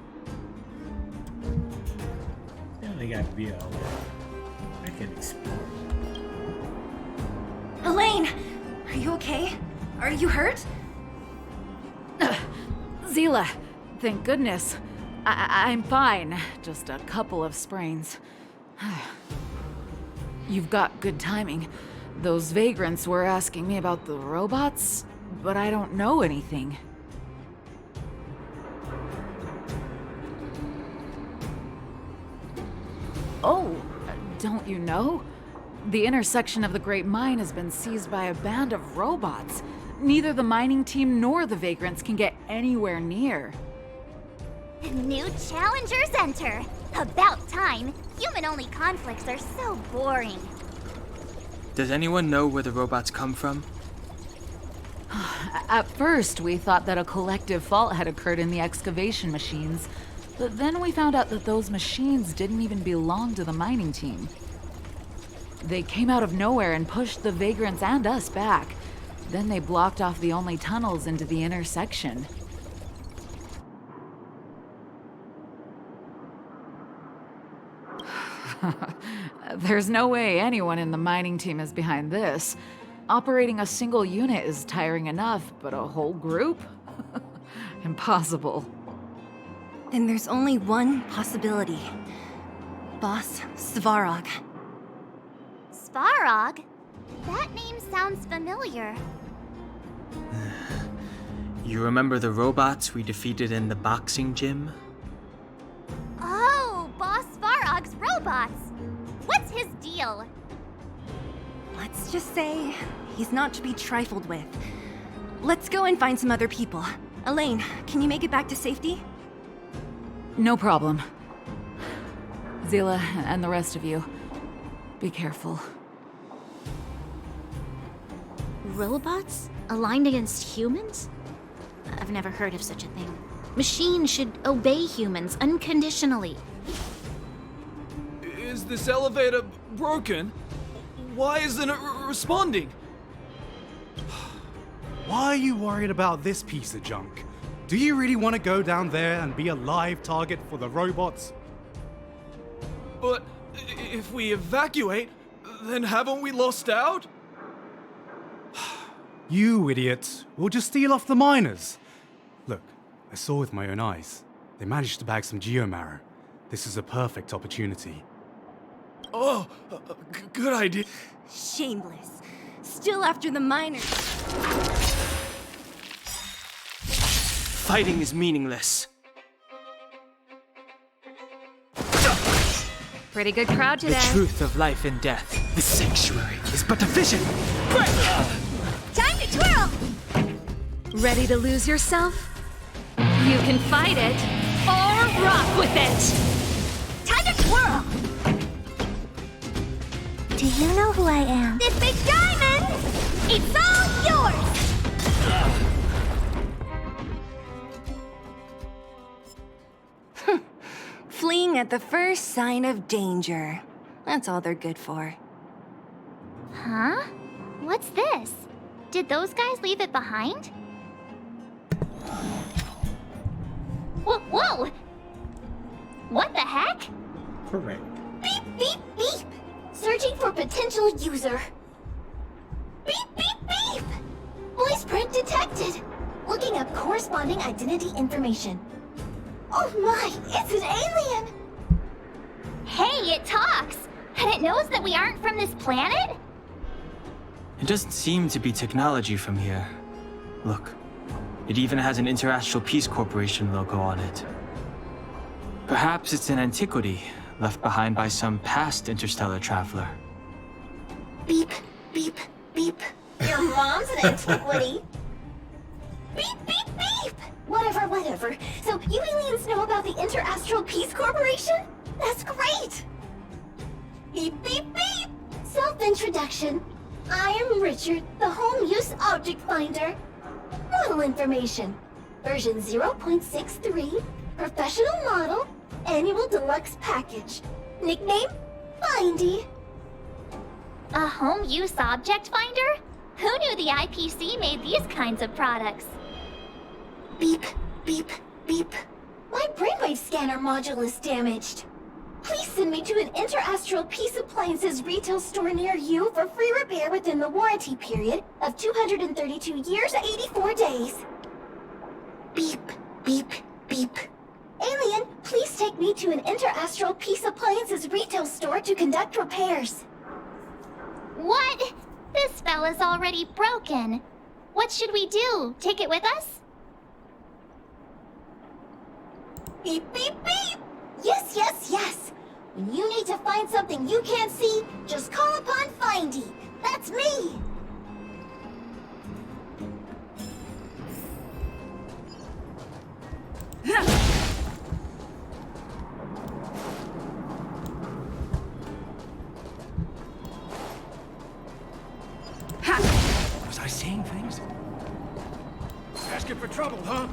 Now they got to be all I can explore. Elaine! Are you okay? Are you hurt? Zila, thank goodness. I'm fine. Just a couple of sprains. You've got good timing. Those vagrants were asking me about the robots, but I don't know anything. Oh, don't you know? The intersection of the Great Mine has been seized by a band of robots. Neither the mining team nor the vagrants can get anywhere near. New challengers enter. About time. Human-only conflicts are so boring. Does anyone know where the robots come from? At first, we thought that a collective fault had occurred in the excavation machines, but then we found out that those machines didn't even belong to the mining team. They came out of nowhere and pushed the vagrants and us back. Then they blocked off the only tunnels into the intersection. There's no way anyone in the mining team is behind this. Operating a single unit is tiring enough, but a whole group? Impossible. Then there's only one possibility. Boss Svarog. Svarog? That name sounds familiar. You remember the robots we defeated in the boxing gym? Oh, Boss Svarog's robots. What's his deal? Let's just say he's not to be trifled with. Let's go and find some other people. Elaine, can you make it back to safety? No problem. Zila and the rest of you, be careful. Robots? Aligned against humans? I've never heard of such a thing. Machines should obey humans unconditionally. Is this elevator broken? Why isn't it responding? Why are you worried about this piece of junk? Do you really want to go down there and be a live target for the robots? But if we evacuate, then haven't we lost out? You idiots! We'll just steal off the miners. Look, I saw with my own eyes. They managed to bag some geomarrow. This is a perfect opportunity. Oh, good idea. Shameless. Still after the miners. Fighting is meaningless. Pretty good crowd today. The truth of life and death. The sanctuary is but a vision. Time to twirl! Ready to lose yourself? You can fight it or rock with it. Time to twirl! Do you know who I am? This big diamond! It's all yours! Fleeing at the first sign of danger. That's all they're good for. Huh? What's this? Did those guys leave it behind? Whoa! What the heck? Correct. Beep, beep, beep! Searching for potential user. Beep, beep, beep! Voice print detected. Looking up corresponding identity information. Oh my, it's an alien! Hey, it talks! And it knows that we aren't from this planet? It doesn't seem to be technology from here. Look, it even has an Interastral Peace Corporation logo on it. Perhaps it's an antiquity left behind by some past interstellar traveler. Beep, beep, beep. Your mom's an antiquity. Beep, beep, beep! Whatever. So you aliens know about the Interastral Peace Corporation? That's great! Beep, beep, beep! Self-introduction. I am Richard, the Home Use Object Finder. Model information. Version 0.63. Professional model. Annual deluxe package. Nickname? Findy. A home use object finder? Who knew the IPC made these kinds of products? Beep, beep, beep. My brainwave scanner module is damaged. Please send me to an Interastral Peace Appliances retail store near you for free repair within the warranty period of 232 years, 84 days. Beep, beep, beep. Alien, please take me to an Interastral Peace Appliances retail store to conduct repairs. What? This fella's already broken. What should we do? Take it with us? Beep, beep, beep! Yes! When you need to find something you can't see, just call upon Findy. That's me! Was I saying things? Asking for trouble, huh?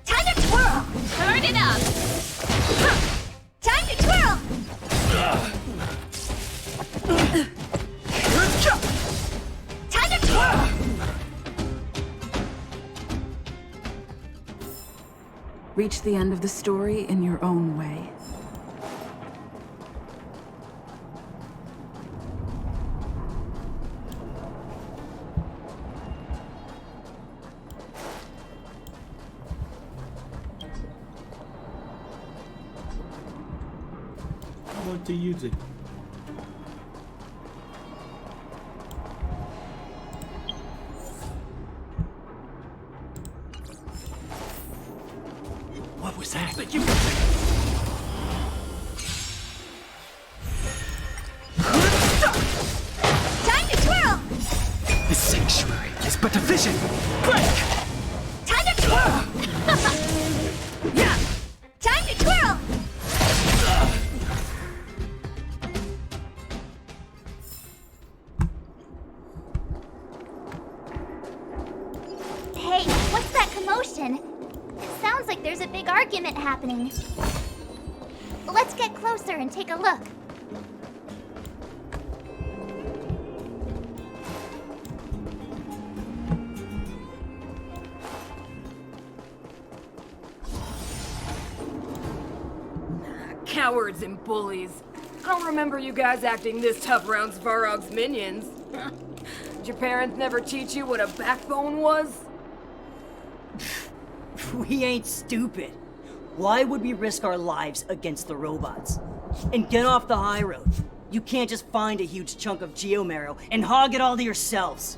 Time to twirl! Turn it up! Time to twirl! Time to twirl! Reach the end of the story in your own way. I want to use it. What was that? Time to twirl! The sanctuary is but a vision! Break! Time to twirl! Yeah! Time to twirl! Hey, what's that commotion? It sounds like there's a big argument happening. Let's get closer and take a look. Cowards and bullies. I don't remember you guys acting this tough around Svarog's minions. Did your parents never teach you what a backbone was? We ain't stupid. Why would we risk our lives against the robots? And get off the high road. You can't just find a huge chunk of geomarrow and hog it all to yourselves.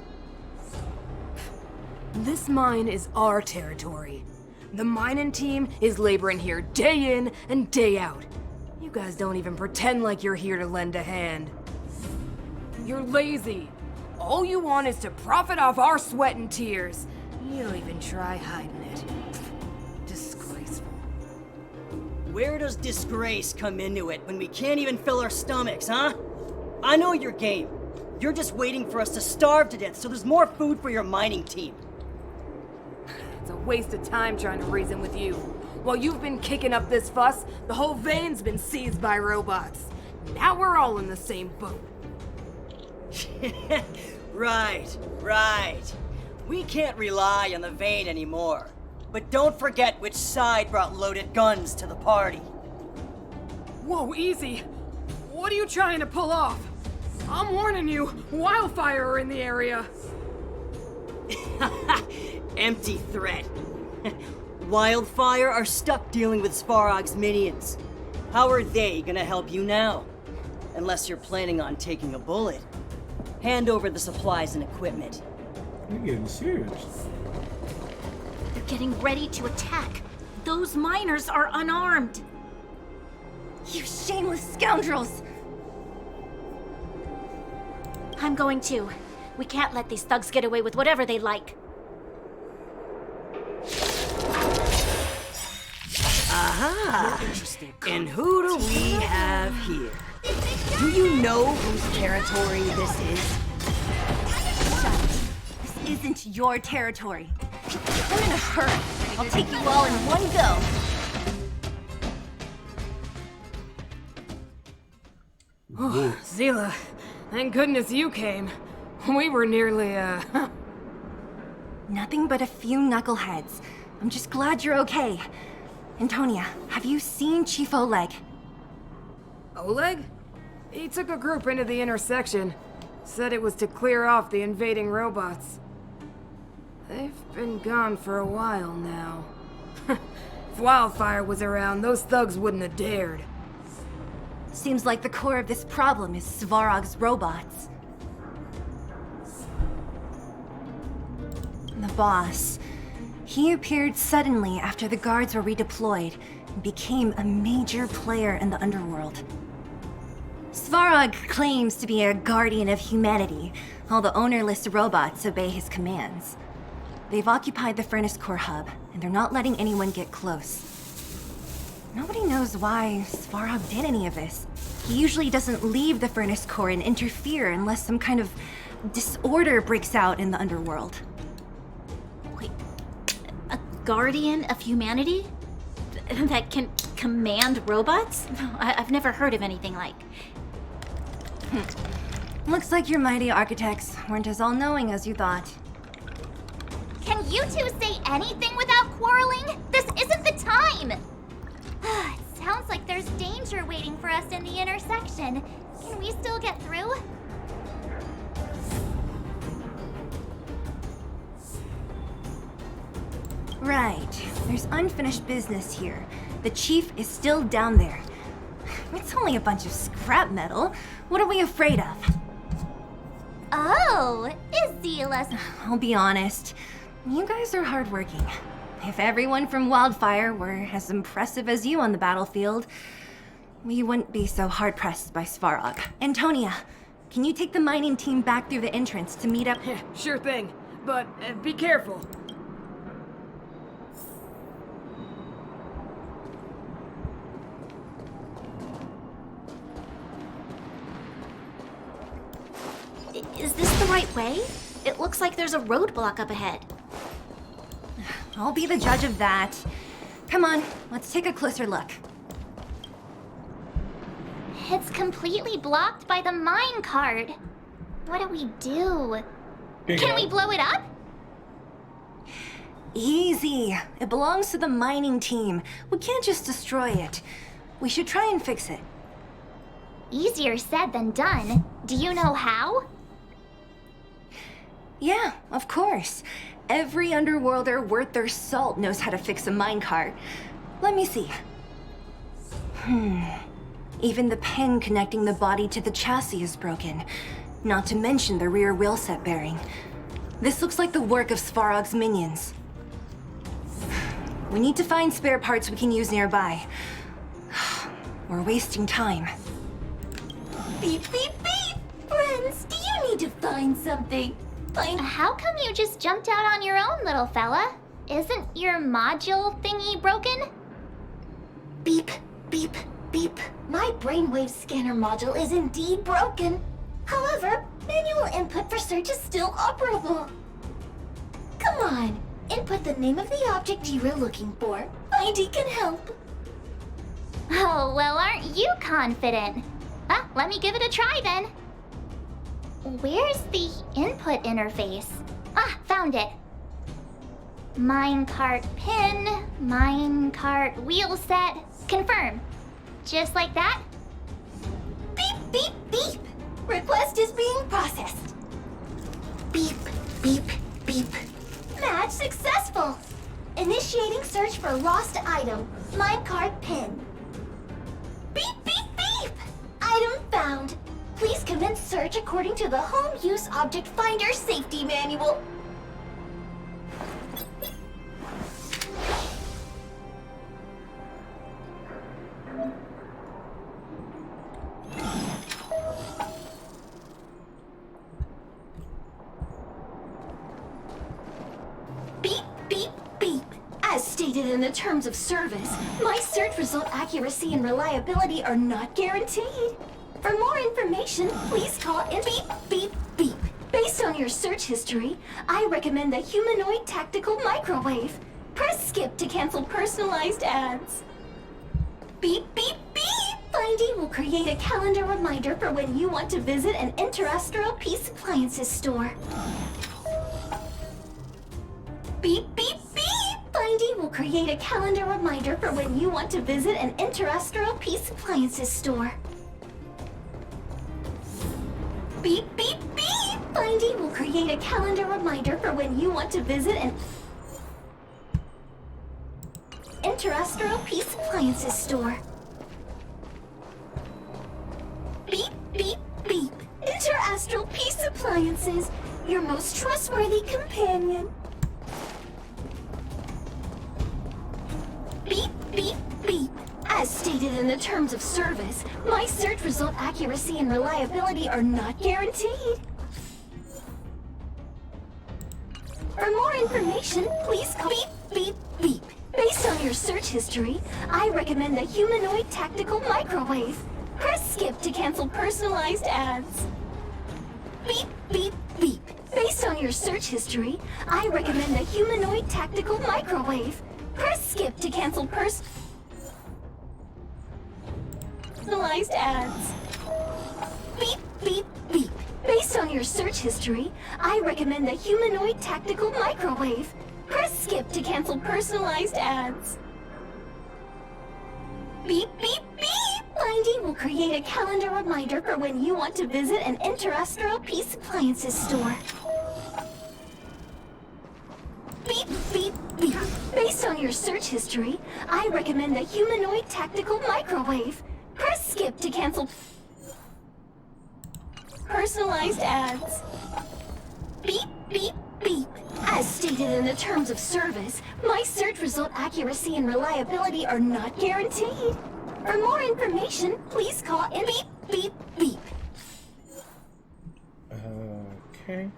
This mine is our territory. The mining team is laboring here day in and day out. You guys don't even pretend like you're here to lend a hand. You're lazy. All you want is to profit off our sweat and tears. You don't even try hiding it. Disgraceful. Where does disgrace come into it when we can't even fill our stomachs, huh? I know your game. You're just waiting for us to starve to death so there's more food for your mining team. It's a waste of time trying to reason with you. While you've been kicking up this fuss, the whole vein's been seized by robots. Now we're all in the same boat. Right. We can't rely on the vein anymore. But don't forget which side brought loaded guns to the party. Whoa, easy. What are you trying to pull off? I'm warning you, wildfire are in the area. Empty threat. Wildfire are stuck dealing with Svarog's minions. How are they gonna help you now? Unless you're planning on taking a bullet. Hand over the supplies and equipment. You're getting serious. They're getting ready to attack. Those miners are unarmed. You shameless scoundrels! I'm going too. We can't let these thugs get away with whatever they like. Aha! And who do we have here? Do you know whose territory this is? This isn't your territory. I'm in a hurry. I'll take you all in one go. Oh, Zila, thank goodness you came. We were nearly, Nothing but a few knuckleheads. I'm just glad you're okay. Antonia, have you seen Chief Oleg? Oleg? He took a group into the intersection. Said it was to clear off the invading robots. They've been gone for a while now. If Wildfire was around, those thugs wouldn't have dared. Seems like the core of this problem is Svarog's robots. The boss. He appeared suddenly after the guards were redeployed and became a major player in the underworld. Svarog claims to be a guardian of humanity, while the ownerless robots obey his commands. They've occupied the Furnace Core hub, and they're not letting anyone get close. Nobody knows why Svarog did any of this. He usually doesn't leave the Furnace Core and interfere unless some kind of disorder breaks out in the underworld. Guardian of humanity? That can command robots? I've never heard of anything like. Looks like your mighty architects weren't as all-knowing as you thought. Can you two say anything without quarreling? This isn't the time! It sounds like there's danger waiting for us in the intersection. Can we still get through? Right. There's unfinished business here. The chief is still down there. It's only a bunch of scrap metal. What are we afraid of? Oh, is Zila's... I'll be honest. You guys are hardworking. If everyone from Wildfire were as impressive as you on the battlefield, we wouldn't be so hard-pressed by Svarog. Antonia, can you take the mining team back through the entrance to meet up? Sure thing, but be careful. Is this the right way? It looks like there's a roadblock up ahead. I'll be the judge of that. Come on, let's take a closer look. It's completely blocked by the mine cart. What do we do? Can we blow it up? Easy. It belongs to the mining team. We can't just destroy it. We should try and fix it. Easier said than done. Do you know how? Yeah, of course. Every underworlder worth their salt knows how to fix a minecart. Let me see. Even the pin connecting the body to the chassis is broken. Not to mention the rear wheel set bearing. This looks like the work of Svarog's minions. We need to find spare parts we can use nearby. We're wasting time. Beep, beep, beep! Friends, do you need to find something? How come you just jumped out on your own, little fella? Isn't your module thingy broken? Beep, beep, beep. My brainwave scanner module is indeed broken. However, manual input for search is still operable. Come on, input the name of the object you were looking for. ID can help. Oh, well, aren't you confident? Let me give it a try then. Where's the input interface? Found it. Minecart pin, minecart wheel set, confirm. Just like that? Beep, beep, beep. Request is being processed. Beep, beep, beep. Match successful. Initiating search for lost item, minecart pin. Beep, beep, beep. Item found. Please commence search according to the Home Use Object Finder Safety Manual. in the terms of service, my search result accuracy and reliability are not guaranteed. For more information, please call in beep, beep, beep. Based on your search history, I recommend the humanoid tactical microwave. Press skip to cancel personalized ads. Beep, beep, beep! Findy will create a calendar reminder for when you want to visit an Interastral Peace Appliances store. Beep, beep, beep! Findy will create a calendar reminder for when you want to visit an Interastral Peace Appliances store. Beep, beep, beep! Findy will create a calendar reminder for when you want to visit an Interastral Peace Appliances store. Beep, beep, beep. Interastral Peace Appliances, your most trustworthy companion. Beep, beep, beep. As stated in the terms of service, my search result accuracy and reliability are not guaranteed. For more information, please call beep, beep, beep. Based on your search history, I recommend the humanoid tactical microwave. Press skip to cancel personalized ads. Beep, beep, beep. Based on your search history, I recommend the humanoid tactical microwave. Press skip to cancel personalized ads. Beep, beep, beep. Based on your search history, I recommend the humanoid tactical microwave. Press skip to cancel personalized ads. Beep, beep, beep! Findy will create a calendar reminder for when you want to visit an Interastral Peace Appliances store. Beep, beep, beep. Based on your search history, I recommend the humanoid tactical microwave. Press skip to cancel personalized ads. Beep, beep, beep. As stated in the terms of service, my search result accuracy and reliability are not guaranteed. For more information, please call in beep, beep, beep. Okay.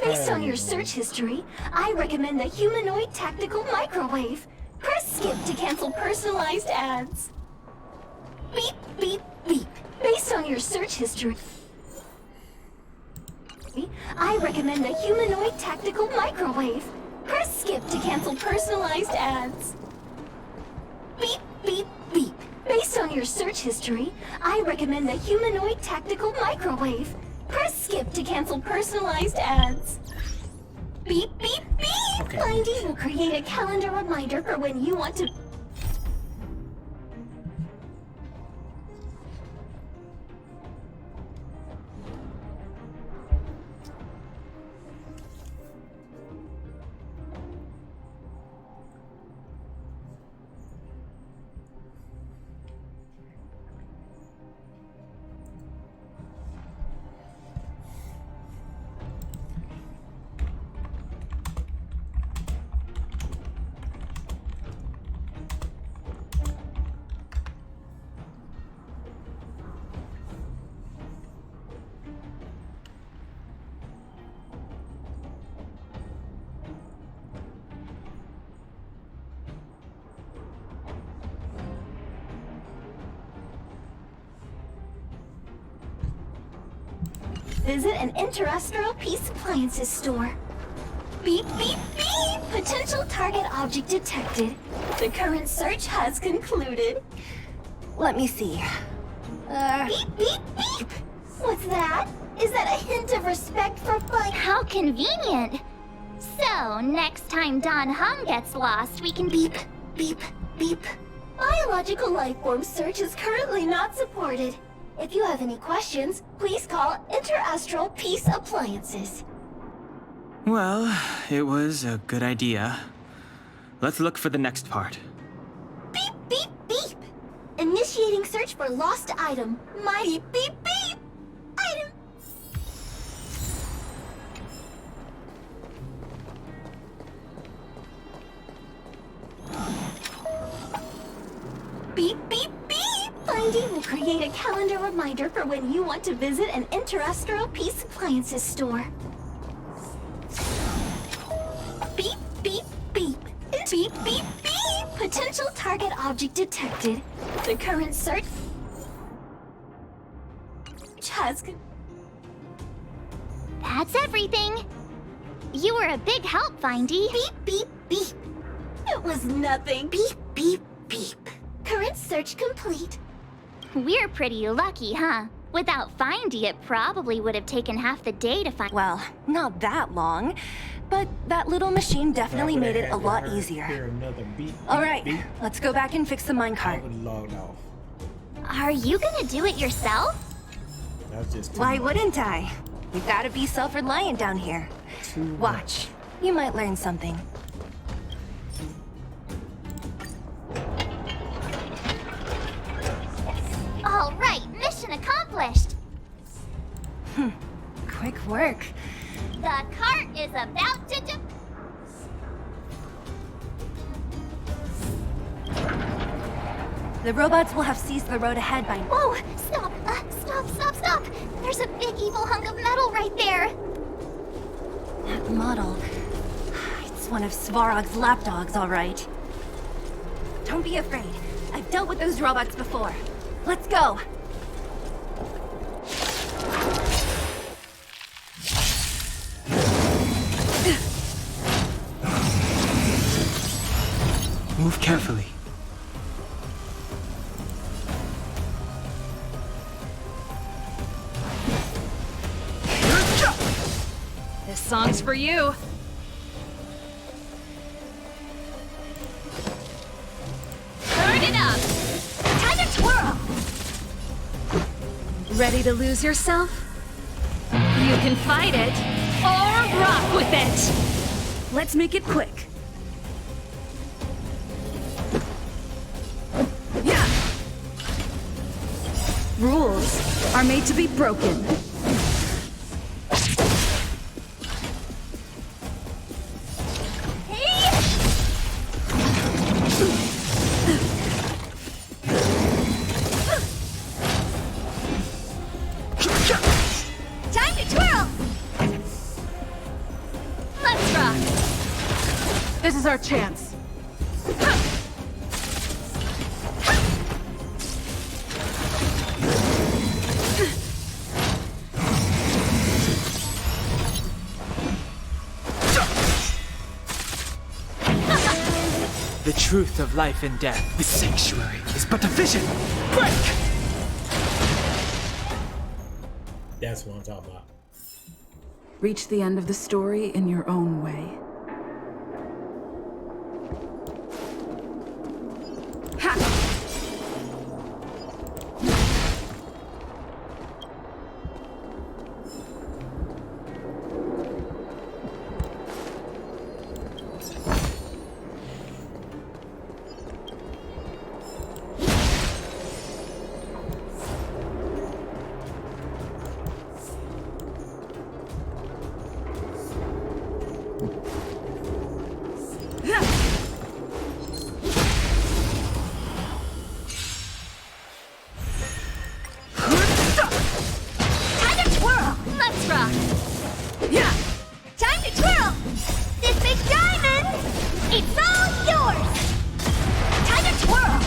Based on your search history, I recommend the humanoid tactical microwave. Press skip to cancel personalized ads. Beep, beep, beep. Based on your search history, I recommend the humanoid tactical microwave. Press skip to cancel personalized ads. Beep, beep, beep. Based on your search history, I recommend the humanoid tactical microwave. Press skip to cancel personalized ads. Beep, beep, beep! Okay. Findy will create a calendar reminder for when you want to... Visit an Interastral Peace Appliances store. Beep, beep, beep! Potential target object detected. The current search has concluded. Let me see. Beep, beep, beep! What's that? Is that a hint of respect for fun? How convenient! So, next time Don Hum gets lost, we can beep, beep, beep. Biological life form search is currently not supported. If you have any questions, please call Interastral Peace Appliances. Well, it was a good idea. Let's look for the next part. Beep, beep, beep! Initiating search for lost item. My beep, beep, beep! Item! Beep, beep, beep! Findy will create a calendar reminder for when you want to visit an Interastral Peace Appliances store. Beep, beep, beep! Beep, beep, beep! Potential target object detected. The current search has... That's everything. You were a big help, Findy. Beep, beep, beep. It was nothing. Beep, beep, beep. Current search complete. We're pretty lucky, huh? Without Findy, it probably would have taken half the day to find. Well, not that long, but that little machine definitely made it a lot Hear easier. another beep, All beep, right, beep. let's go back and fix the I minecart. would log off. Are you gonna do it yourself? That's just too Why much. wouldn't I? You gotta be self-reliant down here. Too Watch. You might learn something. All right, mission accomplished. Quick work. The cart is about to The robots will have seized the road ahead by... Whoa! Stop! Stop! There's a big evil hunk of metal right there! That model... It's one of Svarog's lapdogs, all right. Don't be afraid. I've dealt with those robots before. Let's go! Move carefully. This song's for you. Turn it up! Time to twirl! Ready to lose yourself? You can fight it, or rock with it! Let's make it quick. Yeah! Rules are made to be broken. Time to twirl! Let's rock! This is our chance. The truth of life and death. The sanctuary is but a vision. Break! That's what I'm talking about. Reach the end of the story in your own way. Time to twirl! Let's rock! Yeah! Time to twirl! This big diamond! It's all yours! Time to twirl!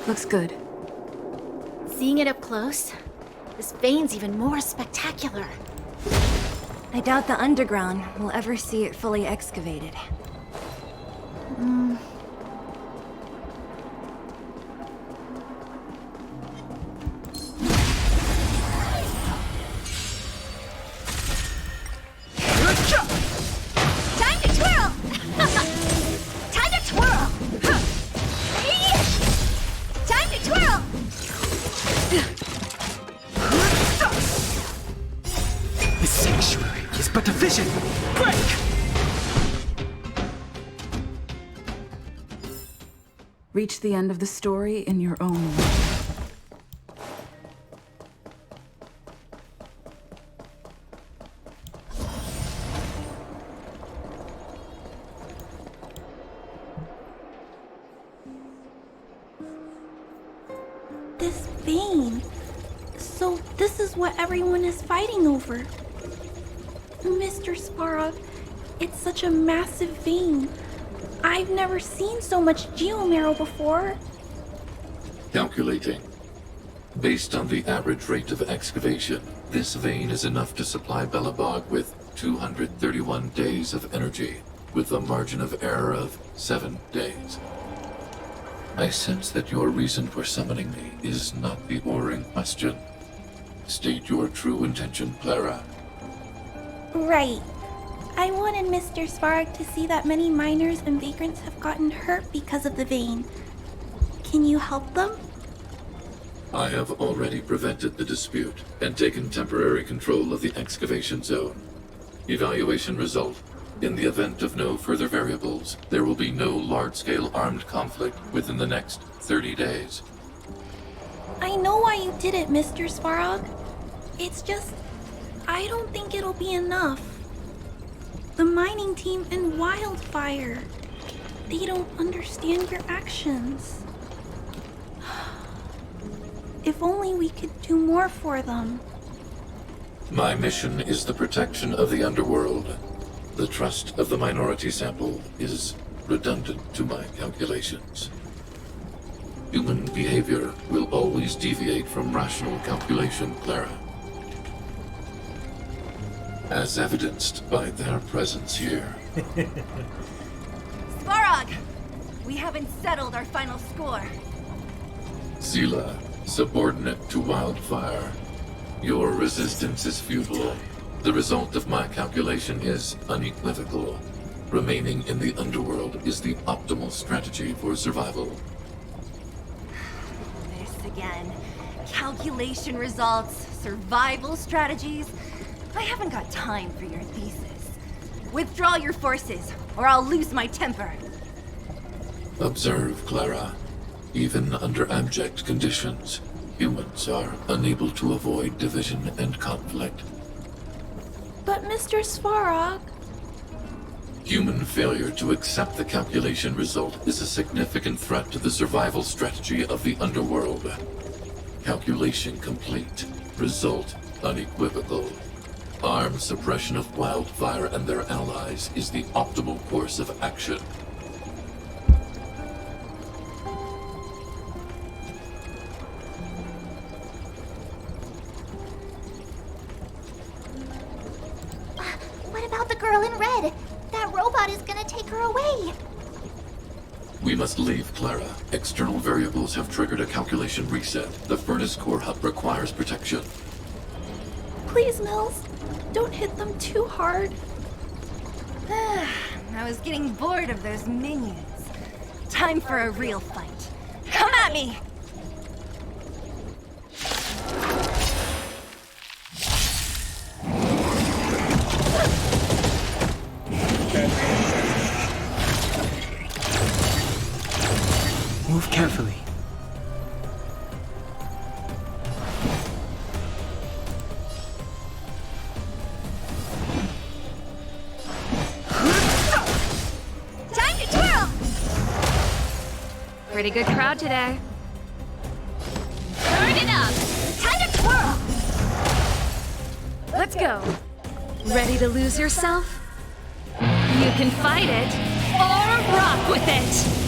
Looks good. Seeing it up close, this vein's even more spectacular. I doubt the underground will ever see it fully excavated. Time to twirl! Time to twirl! Time to twirl! The sanctuary is but a vision. Break! Reach the end of the story in your own way. This vein, so This is what everyone is fighting over. Mr. Svarog, it's such a massive vein. I've never seen so much geomarrow before. Calculating. Based on the average rate of excavation, this vein is enough to supply Belobog with 231 days of energy, with a margin of error of 7 days. I sense that your reason for summoning me is not the ore in question. State your true intention, Clara. Right. I wanted Mr. Svarog to see that many miners and vagrants have gotten hurt because of the vein. Can you help them? I have already prevented the dispute and taken temporary control of the excavation zone. Evaluation result. In the event of no further variables, there will be no large-scale armed conflict within the next 30 days. I know why you did it, Mr. Svarog. It's just, I don't think it'll be enough. The mining team and Wildfire, they don't understand your actions. If only we could do more for them. My mission is the protection of the underworld. The trust of the minority sample is redundant to my calculations. Human behavior will always deviate from rational calculation, Clara. As evidenced by their presence here. Svarog! We haven't settled our final score. Zila, subordinate to Wildfire. Your resistance is futile. The result of my calculation is unequivocal. Remaining in the underworld is the optimal strategy for survival. This again. Calculation results, survival strategies. I haven't got time for your thesis. Withdraw your forces, or I'll lose my temper. Observe, Clara. Even under abject conditions, humans are unable to avoid division and conflict. But Mr. Svarog... Human failure to accept the calculation result is a significant threat to the survival strategy of the underworld. Calculation complete. Result unequivocal. Armed suppression of Wildfire and their allies is the optimal course of action. What about the girl in red? That robot is gonna take her away. We must leave, Clara. External variables have triggered a calculation reset. The furnace core hub requires protection. Please, Mills, don't hit them too hard. I was getting bored of those minions. Time for a real fight. Come at me! Move carefully. Time to twirl! Pretty good crowd today. Turn it up! Time to twirl! Let's go. Ready to lose yourself? You can fight it or rock with it.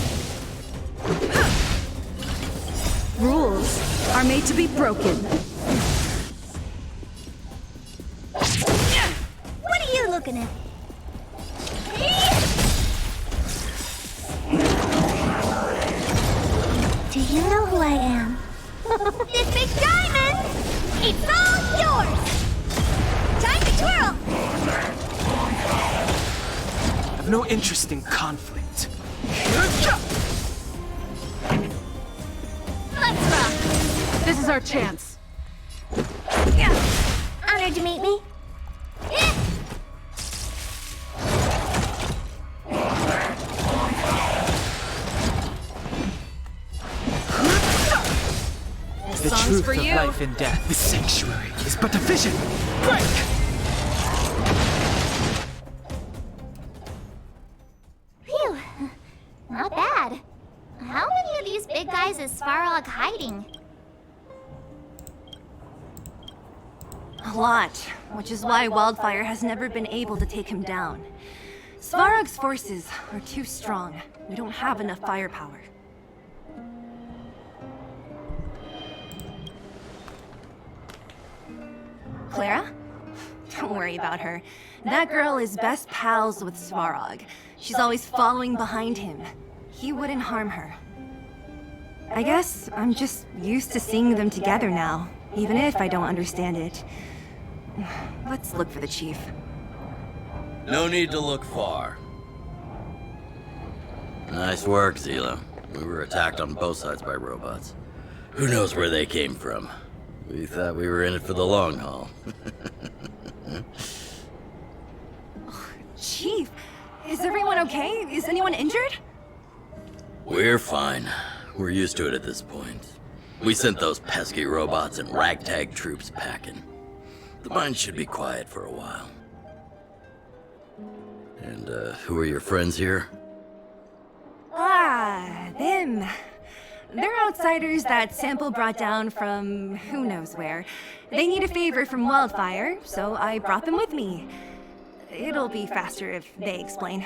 Rules are made to be broken. What are you looking at? Do you know who I am? This big diamond! It's all yours! Time to twirl! I have no interest in conflict. Let's rock! This is our chance. Honored to meet me. The song's truth for of you. life and death. The sanctuary is but a vision. Break! Phew. Not bad. How many of these big guys is Svarog hiding? A lot, which is why Wildfire has never been able to take him down. Svarog's forces are too strong. We don't have enough firepower. Clara? Don't worry about her. That girl is best pals with Svarog. She's always following behind him. He wouldn't harm her. I guess I'm just used to seeing them together now, even if I don't understand it. Let's look for the chief. No need to look far. Nice work, Zila. We were attacked on both sides by robots. Who knows where they came from? We thought we were in it for the long haul. Chief, is everyone okay? Is anyone injured? We're fine. We're used to it at this point. We sent those pesky robots and ragtag troops packing. The mine should be quiet for a while. And, who are your friends here? Ah, them. They're outsiders that Sample brought down from who knows where. They need a favor from Wildfire, so I brought them with me. It'll be faster if they explain.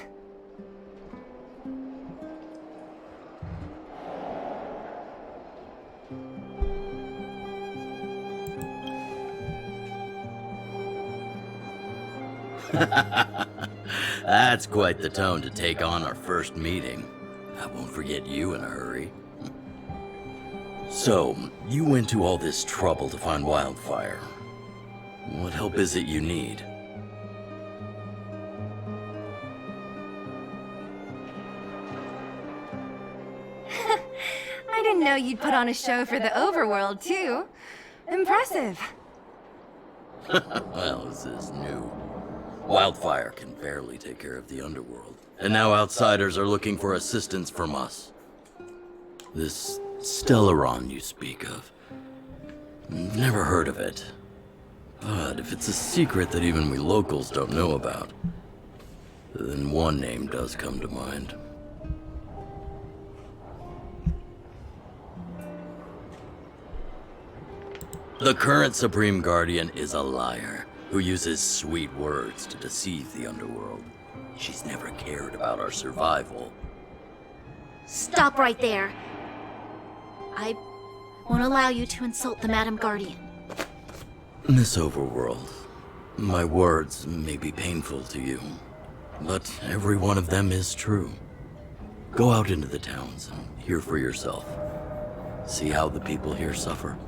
That's quite the tone to take on our first meeting. I won't forget you in a hurry. So, you went to all this trouble to find Wildfire. What help is it you need? I didn't know you'd put on a show for the overworld, too. Impressive. Well, this is new. Wildfire can barely take care of the underworld. And now outsiders are looking for assistance from us. This Stellaron you speak of. Never heard of it. But if it's a secret that even we locals don't know about, then one name does come to mind. The current Supreme Guardian is a liar who uses sweet words to deceive the underworld. She's never cared about our survival. Stop right there. I won't allow you to insult the Madam Guardian. In this overworld, my words may be painful to you, but every one of them is true. Go out into the towns and hear for yourself. See how the people here suffer.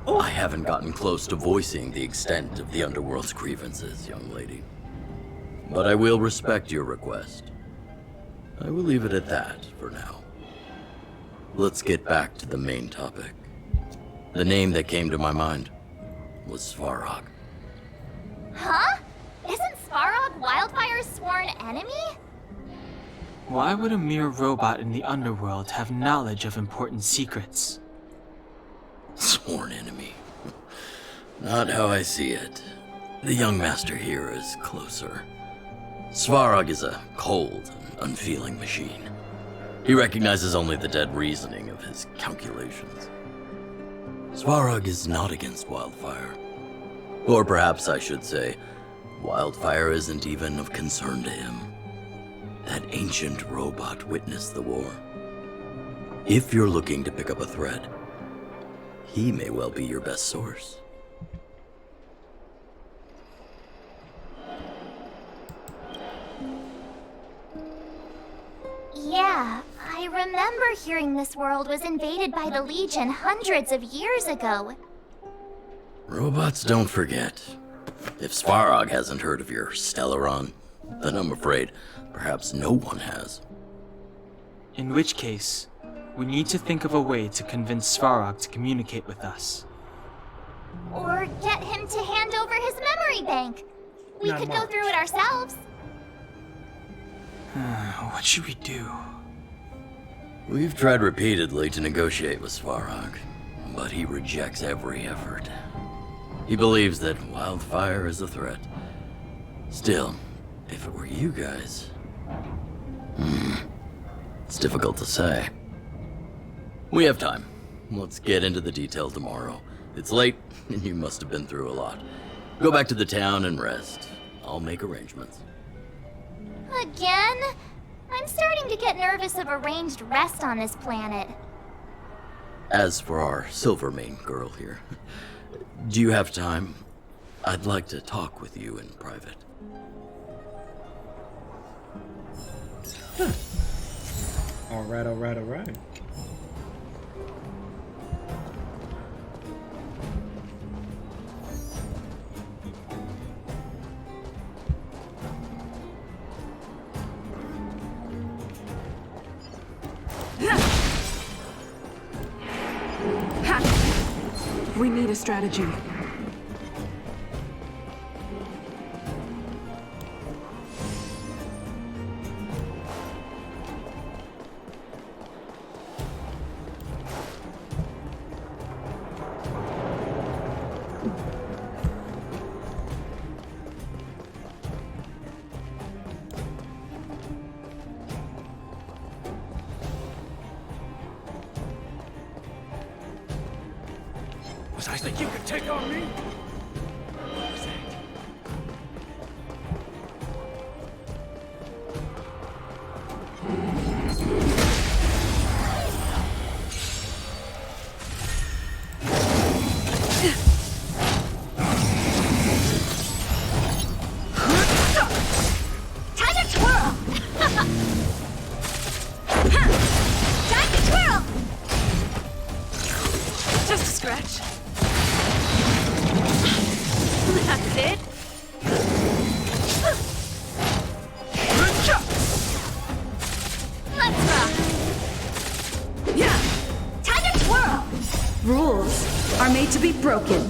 I haven't gotten close to voicing the extent of the underworld's grievances, young lady. But I will respect your request. I will leave it at that for now. Let's get back to the main topic. The name that came to my mind was Svarog. Huh? Isn't Svarog Wildfire's sworn enemy? Why would a mere robot in the underworld have knowledge of important secrets? Sworn enemy. Not how I see it. The young master here is closer. Svarog is a cold and unfeeling machine. He recognizes only the dead reasoning of his calculations. Svarog is not against Wildfire. Or perhaps I should say, Wildfire isn't even of concern to him. That ancient robot witnessed the war. If you're looking to pick up a thread, he may well be your best source. Yeah, I remember hearing this world was invaded by the Legion hundreds of years ago. Robots don't forget. If Svarog hasn't heard of your Stellaron, then I'm afraid perhaps no one has. In which case, we need to think of a way to convince Svarog to communicate with us. Or get him to hand over his memory bank. We could go through it ourselves. What should we do? We've tried repeatedly to negotiate with Svarog, but he rejects every effort. He believes that Wildfire is a threat. Still, if it were you guys... it's difficult to say. We have time. Let's get into the details tomorrow, It's late, and you must have been through a lot. Go back to the town and rest. I'll make arrangements. Again? I'm starting to get nervous of arranged rest on this planet. As for our Silvermane girl here, do you have time? I'd like to talk with you in private. Alright, alright, alright. We need a strategy. Was I think you could take on me? Time to twirl! Time to twirl! Just a scratch. That's it. Let's rock! Yeah! Time to twirl! Rules are made to be broken.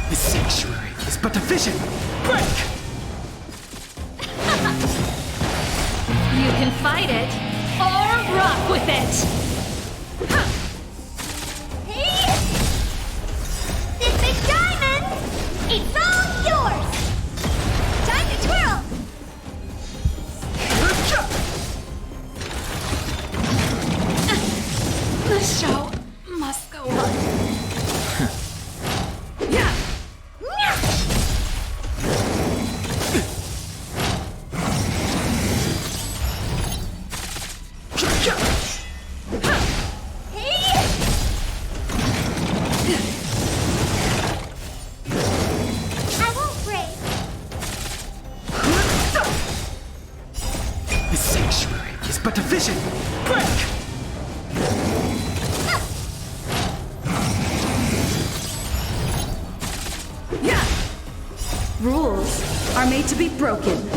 The sanctuary is but a vision. Break! You can fight it or rock with it. Hey! This big diamond! It's all yours! Time to twirl! The show must go on. Yeah! I won't break. The sanctuary is but a vision. Break! Rules are made to be broken.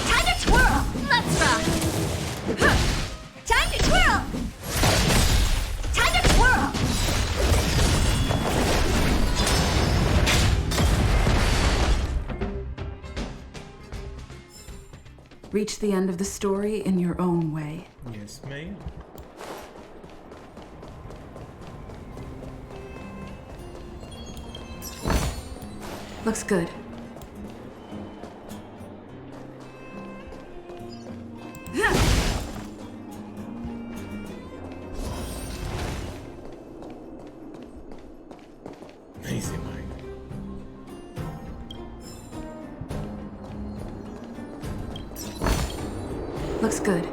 Time to twirl! Let's rock! Time to twirl! Time to twirl! Reach the end of the story in your own way. Yes, ma'am. Looks good. Easy, Mike. Looks good.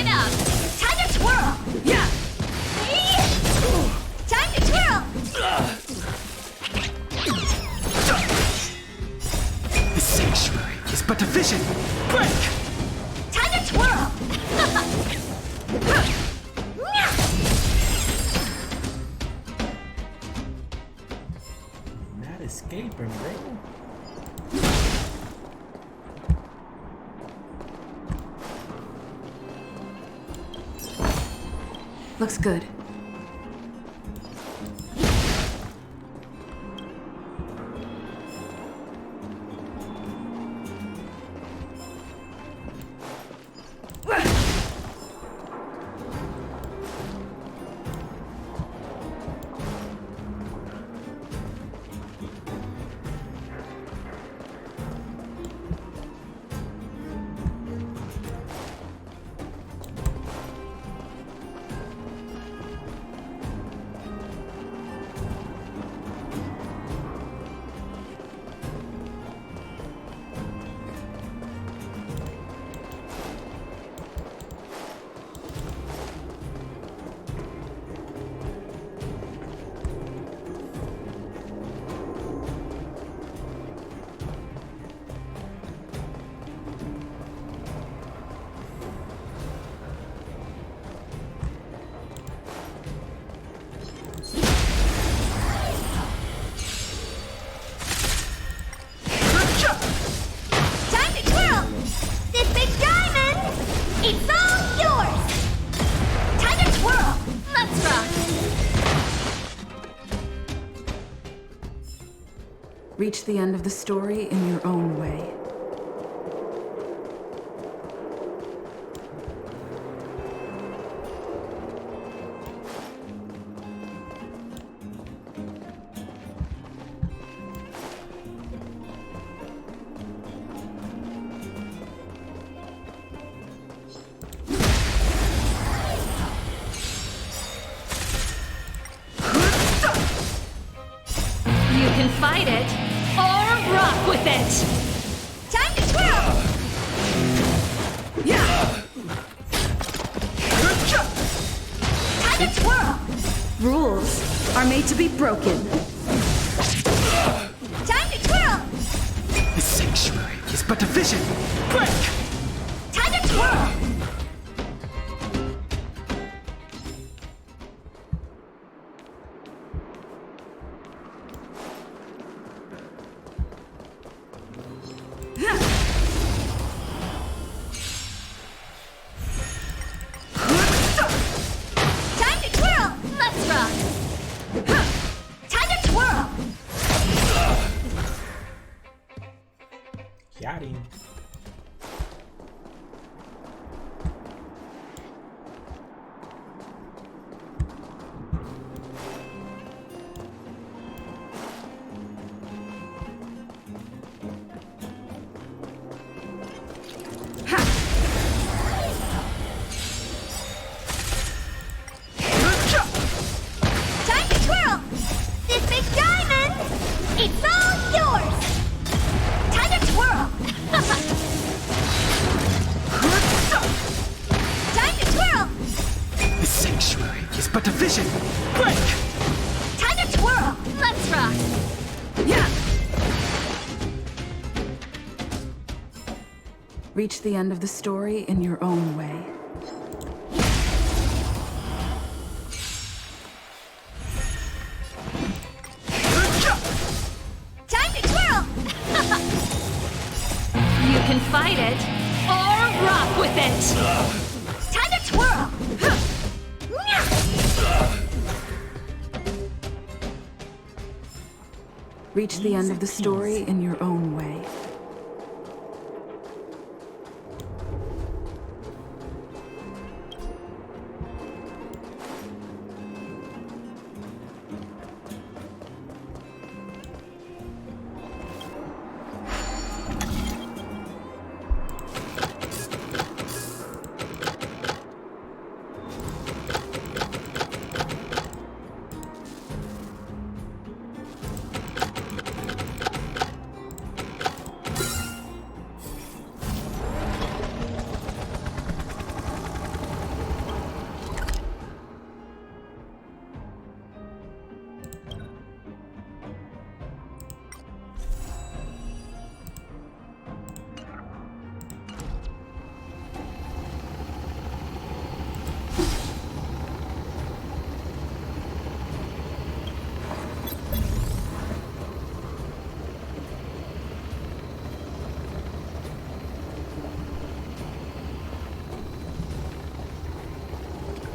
it up! Time to twirl! Yeah! Time to twirl! The sanctuary is but a vision. Break! Time to twirl! Not escaping, bro. Looks good. Time to twirl! This big diamond! It's all yours! Time to twirl! Let's rock! Reach the end of the story in your own way. You can fight it, or rock with it! Time to twirl! Time to twirl! Rules are made to be broken. Time to twirl! The sanctuary is but a vision. Break! Time to twirl! Time to twirl! Let's rock! Time to twirl! Got him. Time to twirl! This big diamond! It's all yours! Time to twirl! Time to twirl! The sanctuary is but a vision. Break! Time to twirl! Let's rock! Reach the end of the story in your own way. Time to twirl! You can fight it, or rock with it! Time to twirl! Reach the end of the story in your own way.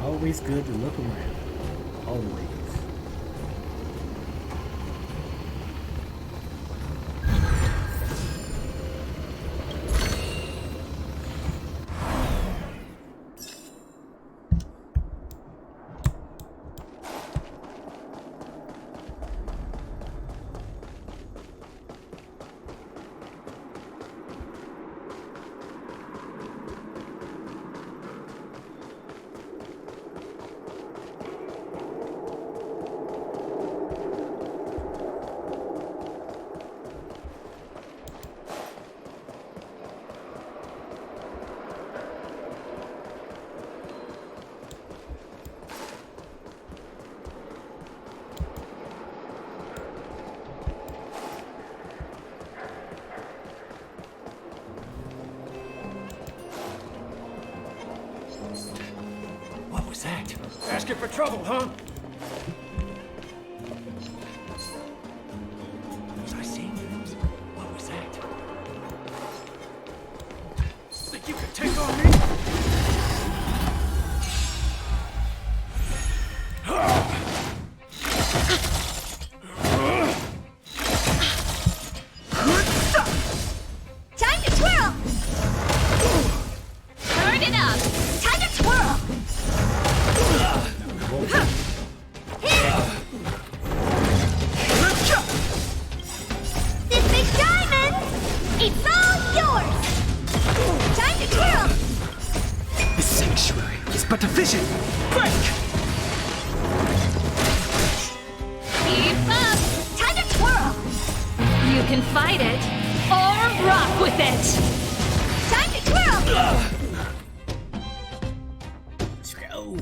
Always good to look around. Always. What was that? Asking for trouble, huh? Was I seeing things? What was that? Think you can take on me? Time to twirl! Turn it up! Time to twirl! This big diamond! It's all yours! Time to twirl! The sanctuary is but a vision! Break! Keep up! Time to twirl! You can fight it or rock with it. Time to twirl! Let's go.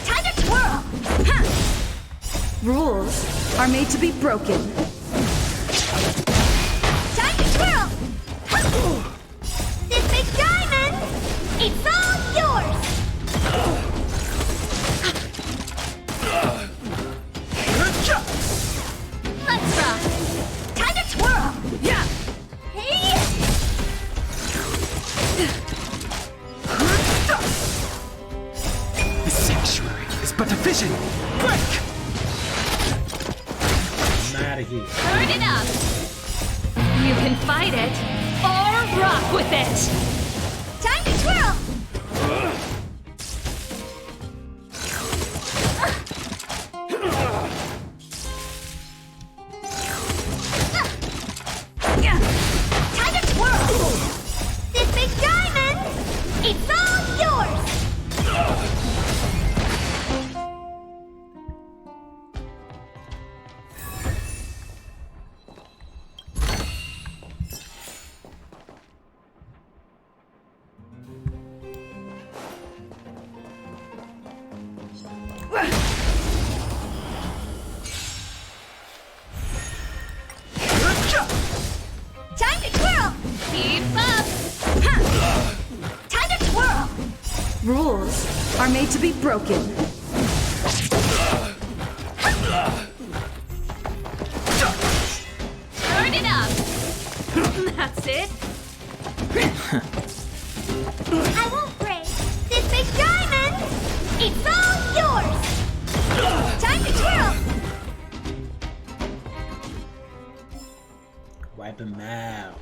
Time to twirl! Rules are made to be broken. Time to twirl! This big diamond! It's all yours! Let's rock! Time to twirl! Yeah! Hey! The sanctuary is but a vision! Break! I'm out of here. Turn it up! You can fight it or rock with it. Time to twirl! Time to twirl! This big diamond! It's all yours! Time to twirl! Keep up! Time to twirl! Rules are made to be broken. Turn it up! That's it. I won't break! This big diamond! It's all yours! Time to twirl! Wipe him out.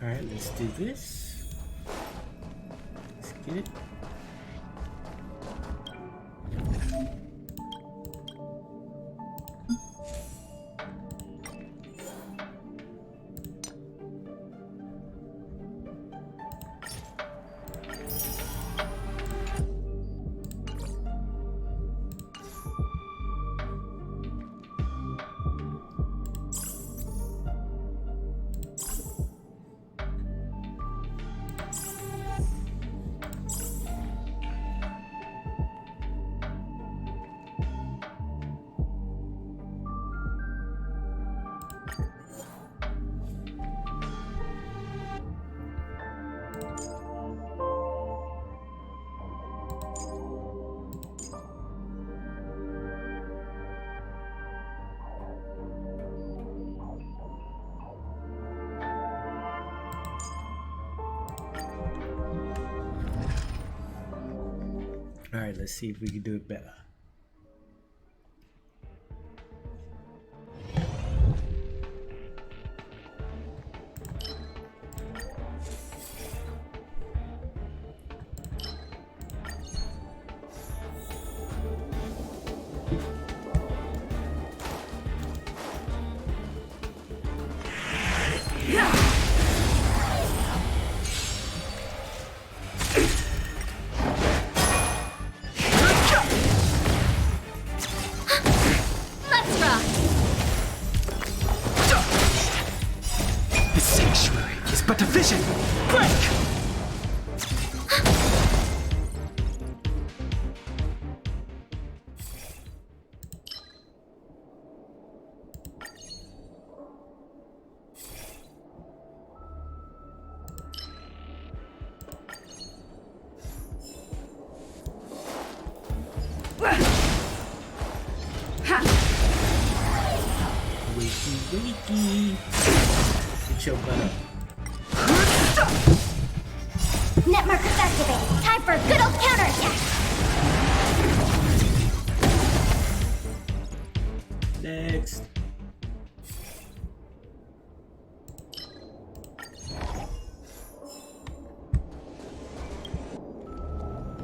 Alright, let's do this. Let's get it. Alright, let's see if we can do it better. But a vision! Break! Wakey. Get your butt up. Net markers activated. Time for a good old counterattack. Next.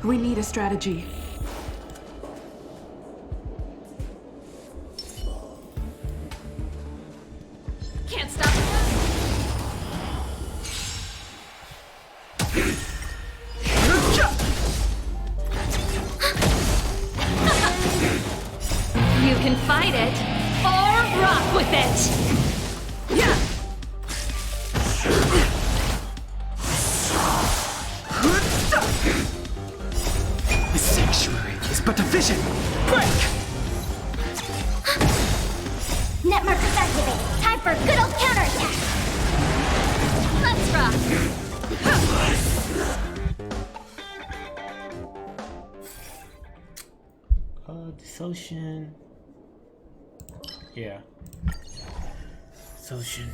We need a strategy. Can't stop it. You can fight it or rock with it. Yeah. The sanctuary is but a vision. Break! Net markers activated. Time for a good old counterattack. Let's rock. Dissociation. Yeah. Dissociation.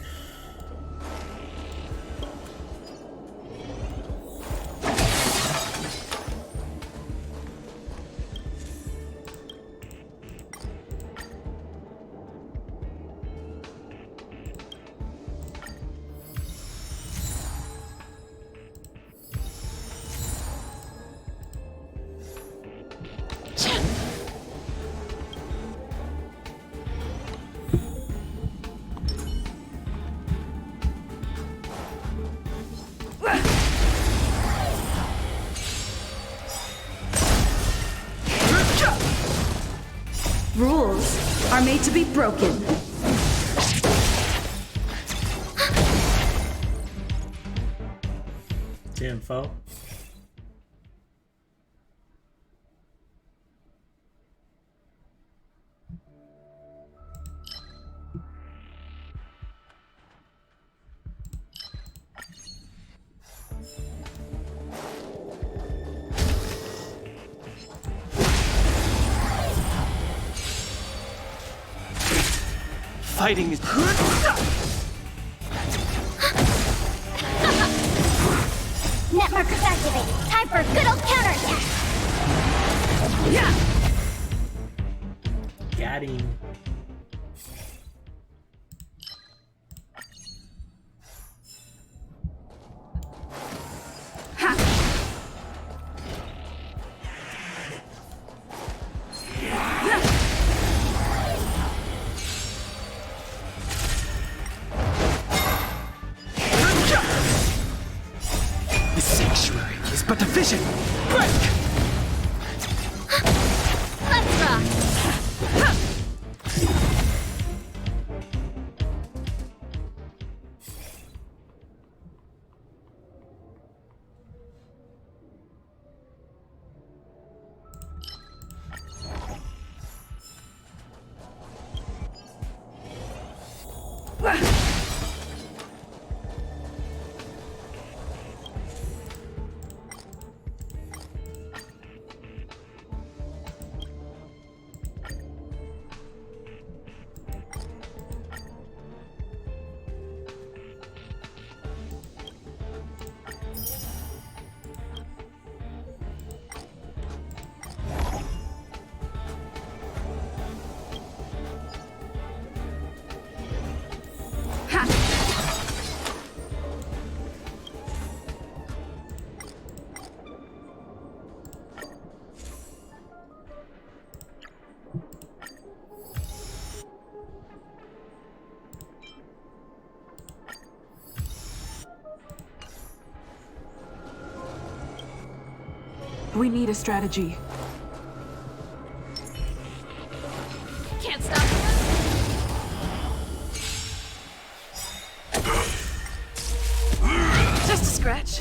Rules are made to be broken. Info. Fighting is Net markers activated. Time for a good old counterattack. Yeah. Got him. The sanctuary is but a vision. Break! Let's rock! We need a strategy. Can't stop Just a scratch.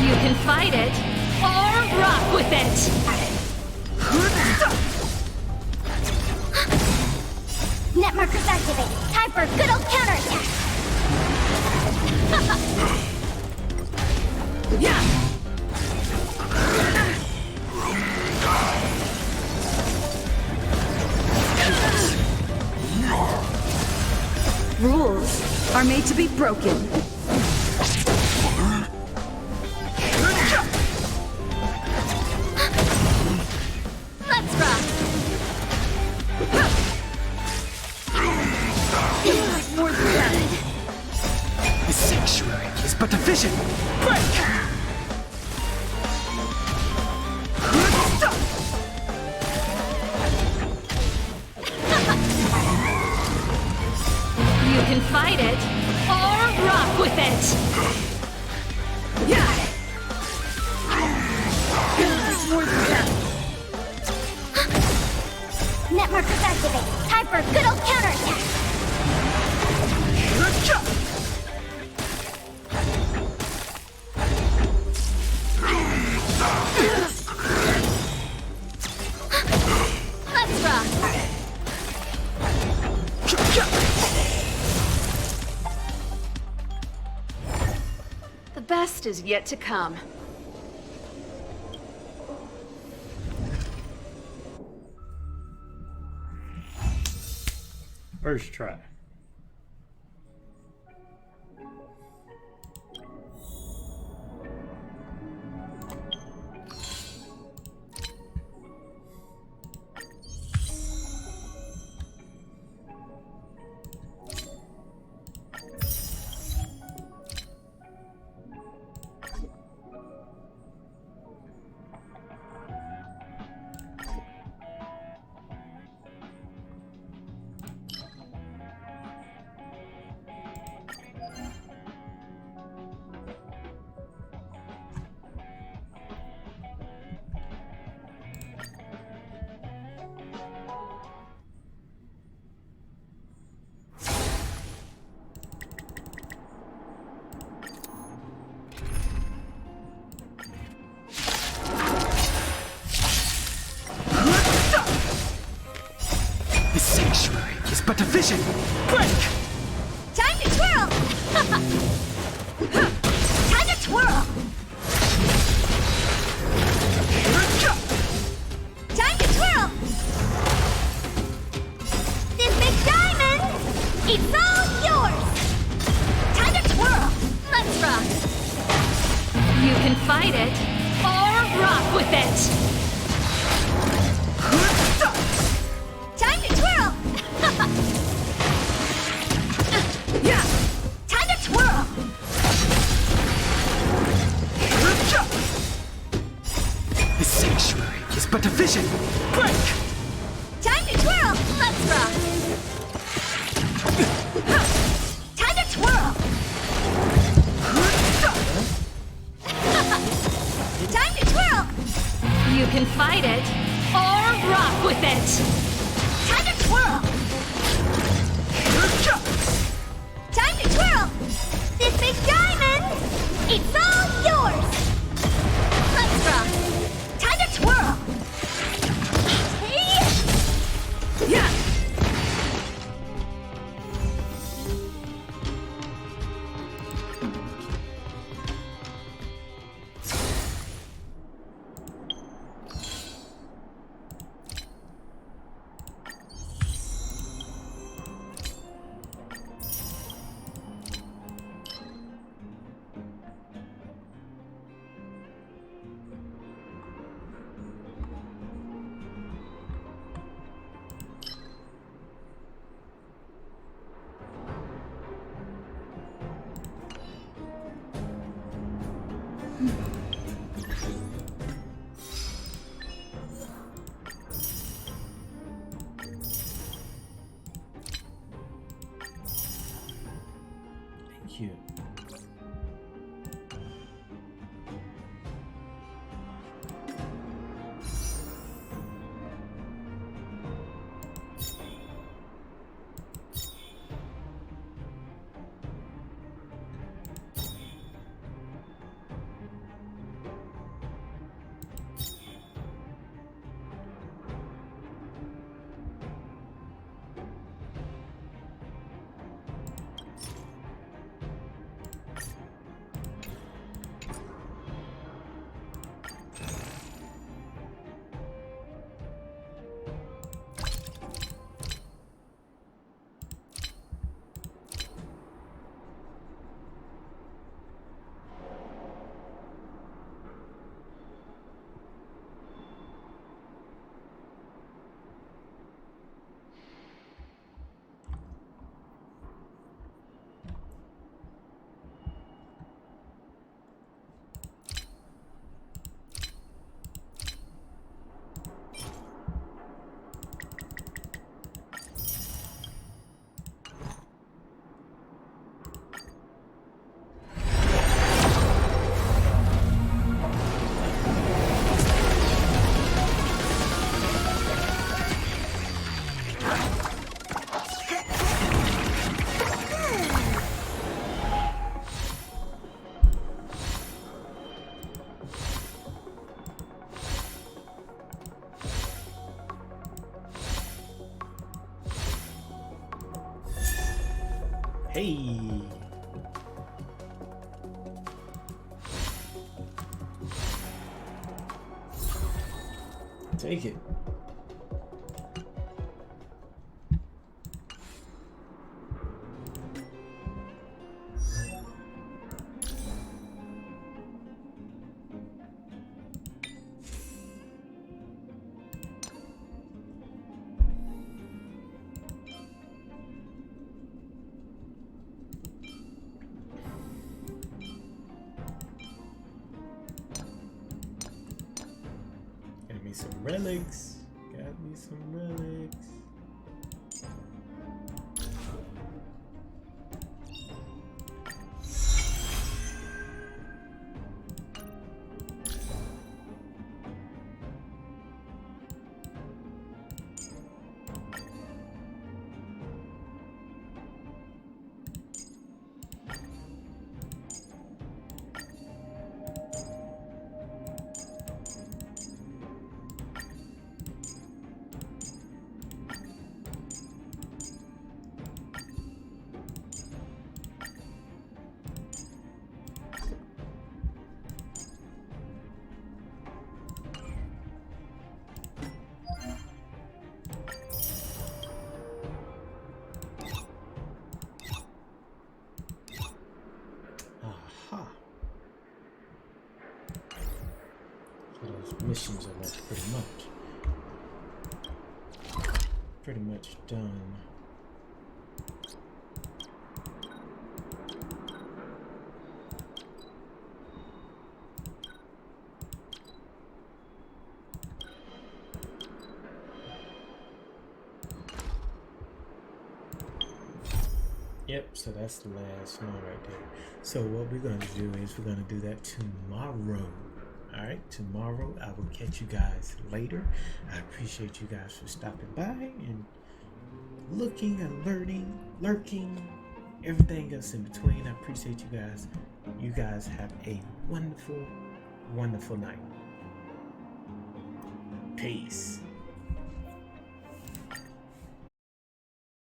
You can fight it, or rock with it! Net markers activated. Time for a good old counterattack. Yeah! Rules are made to be broken. Let's rock! More than that. The sanctuary is but a vision. Break! You can fight it, or rock with it! Yeah! More than that. Net markers activated. Time for a good old counterattack. Let's rock! The best is yet to come. First try. The sanctuary is but a vision. Break! Time to twirl! Time to twirl! Time to twirl! This big diamond, it's all yours! Time to twirl! Let's rock! You can fight it, or rock with it! Time to twirl! Yeah! Time to twirl! The sanctuary is but a vision. Break! Time to twirl! Let's rock! Time to twirl! You can fight it or rock with it. Time to twirl! Time to twirl! This big diamond, it's all yours! Let's rock! Time to twirl! Hey! Yeah! Thank you. Hey. Take it. Got me some relics. Got me some relics. Aha. So those missions are like pretty much done. Yep, so that's the last one right there. So what we're going to do is we're going to do that tomorrow. Alright, tomorrow I will catch you guys later. I appreciate you guys for stopping by and looking and learning, lurking, everything else in between. I appreciate you guys. You guys have a wonderful, wonderful night. Peace.